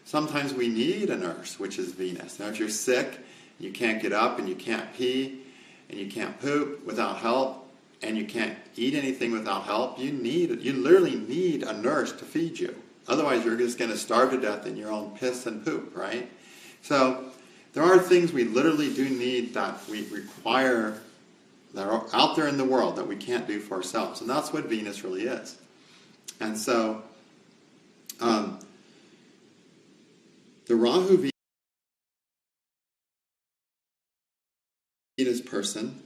Sometimes we need a nurse, which is Venus. Now, if you're sick, you can't get up and you can't pee and you can't poop without help and you can't eat anything without help, you literally need a nurse to feed you. Otherwise, you're just going to starve to death in your own piss and poop, right? So there are things we literally do need that we require that are out there in the world that we can't do for ourselves. And that's what Venus really is. And so the Rahu Venus person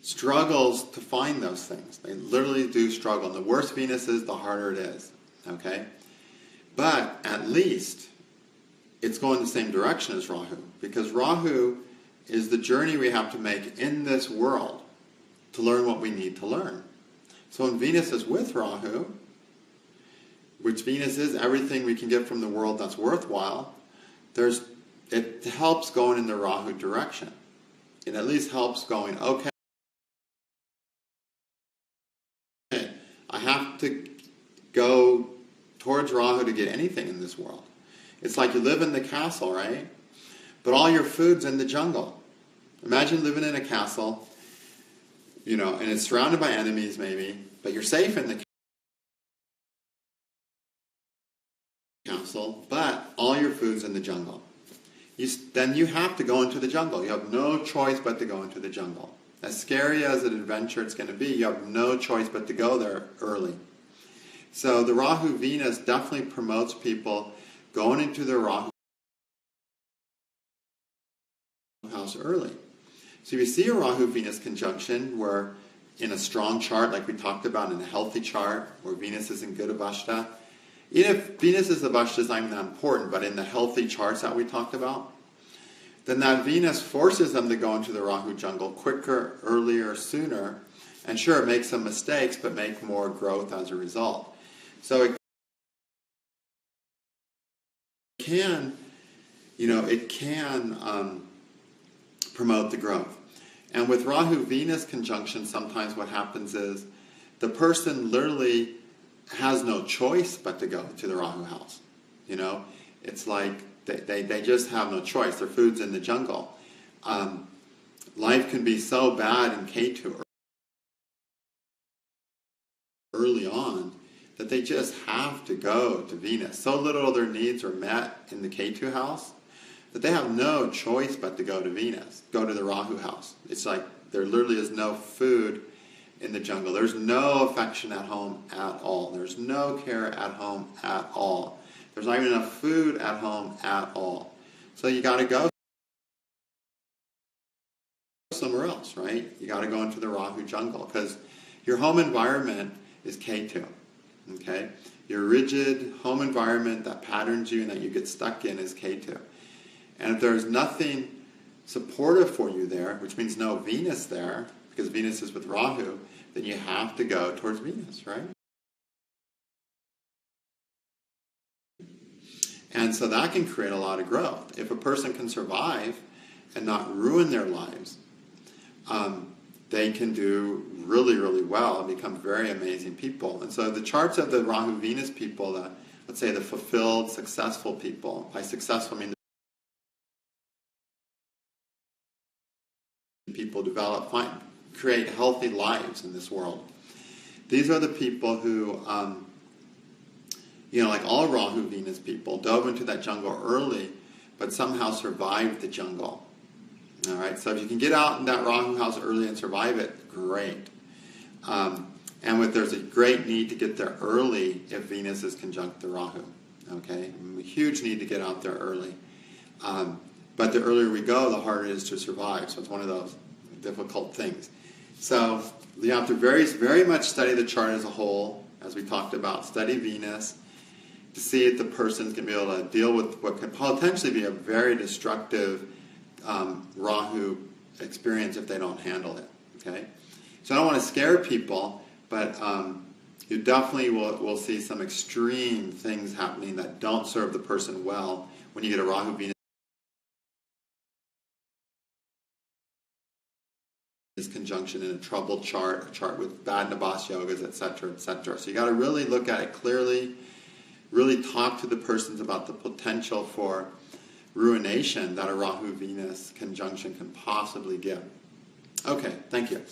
struggles to find those things. They literally do struggle. And the worse Venus is, the harder it is. Okay? But at least it's going the same direction as Rahu. Because Rahu is the journey we have to make in this world to learn what we need to learn. So when Venus is with Rahu, which Venus is everything we can get from the world that's worthwhile, it helps going in the Rahu direction. It at least helps going, okay, I have to go towards Rahu to get anything in this world. It's like you live in the castle, right? But all your food's in the jungle. Imagine living in a castle, you know, and it's surrounded by enemies maybe, but you're safe in the castle, but all your food's in the jungle. Then you have to go into the jungle. You have no choice but to go into the jungle. As scary as an adventure it's going to be, you have no choice but to go there early. So the Rahu Venus definitely promotes people going into their Rahu house early. So if you see a Rahu Venus conjunction where in a strong chart, like we talked about, in a healthy chart, where Venus is in good Avashta, even if Venus's Avashta is not even that important, but in the healthy charts that we talked about, then that Venus forces them to go into the Rahu jungle quicker, earlier, sooner, and sure, make some mistakes, but make more growth as a result. So it can, promote the growth. And with Rahu Venus conjunction, sometimes what happens is the person literally has no choice but to go to the Rahu house. You know, it's like they just have no choice. Their food's in the jungle. Life can be so bad in Ketu early on that they just have to go to Venus. So little of their needs are met in the Ketu house that they have no choice but to go to Venus, go to the Rahu house. It's like there literally is no food in the jungle. There's no affection at home at all. There's no care at home at all. There's not even enough food at home at all. So you got to go somewhere else, right? You got to go into the Rahu jungle because your home environment is Ketu, okay? Your rigid home environment that patterns you and that you get stuck in is Ketu. And if there's nothing supportive for you there, which means no Venus there, because Venus is with Rahu, then you have to go towards Venus, right? And so that can create a lot of growth. If a person can survive and not ruin their lives, they can do really, really well and become very amazing people. And so the charts of the Rahu Venus people, let's say the fulfilled, successful people, by successful I mean people develop, create healthy lives in this world. These are the people who, like all Rahu Venus people, dove into that jungle early, but somehow survived the jungle. All right, so if you can get out in that Rahu house early and survive it, great. There's a great need to get there early if Venus is conjunct the Rahu. Okay, a huge need to get out there early. But the earlier we go, the harder it is to survive. So it's one of those difficult things. So you have to very, very much study the chart as a whole, as we talked about. Study Venus to see if the person's going to be able to deal with what could potentially be a very destructive Rahu experience if they don't handle it. Okay, so I don't want to scare people, but you definitely will see some extreme things happening that don't serve the person well when you get a Rahu Venus conjunction in a troubled chart, a chart with bad Nabas yogas, etc., etc. So you got to really look at it clearly, really talk to the persons about the potential for ruination that a Rahu Venus conjunction can possibly give. Okay, thank you.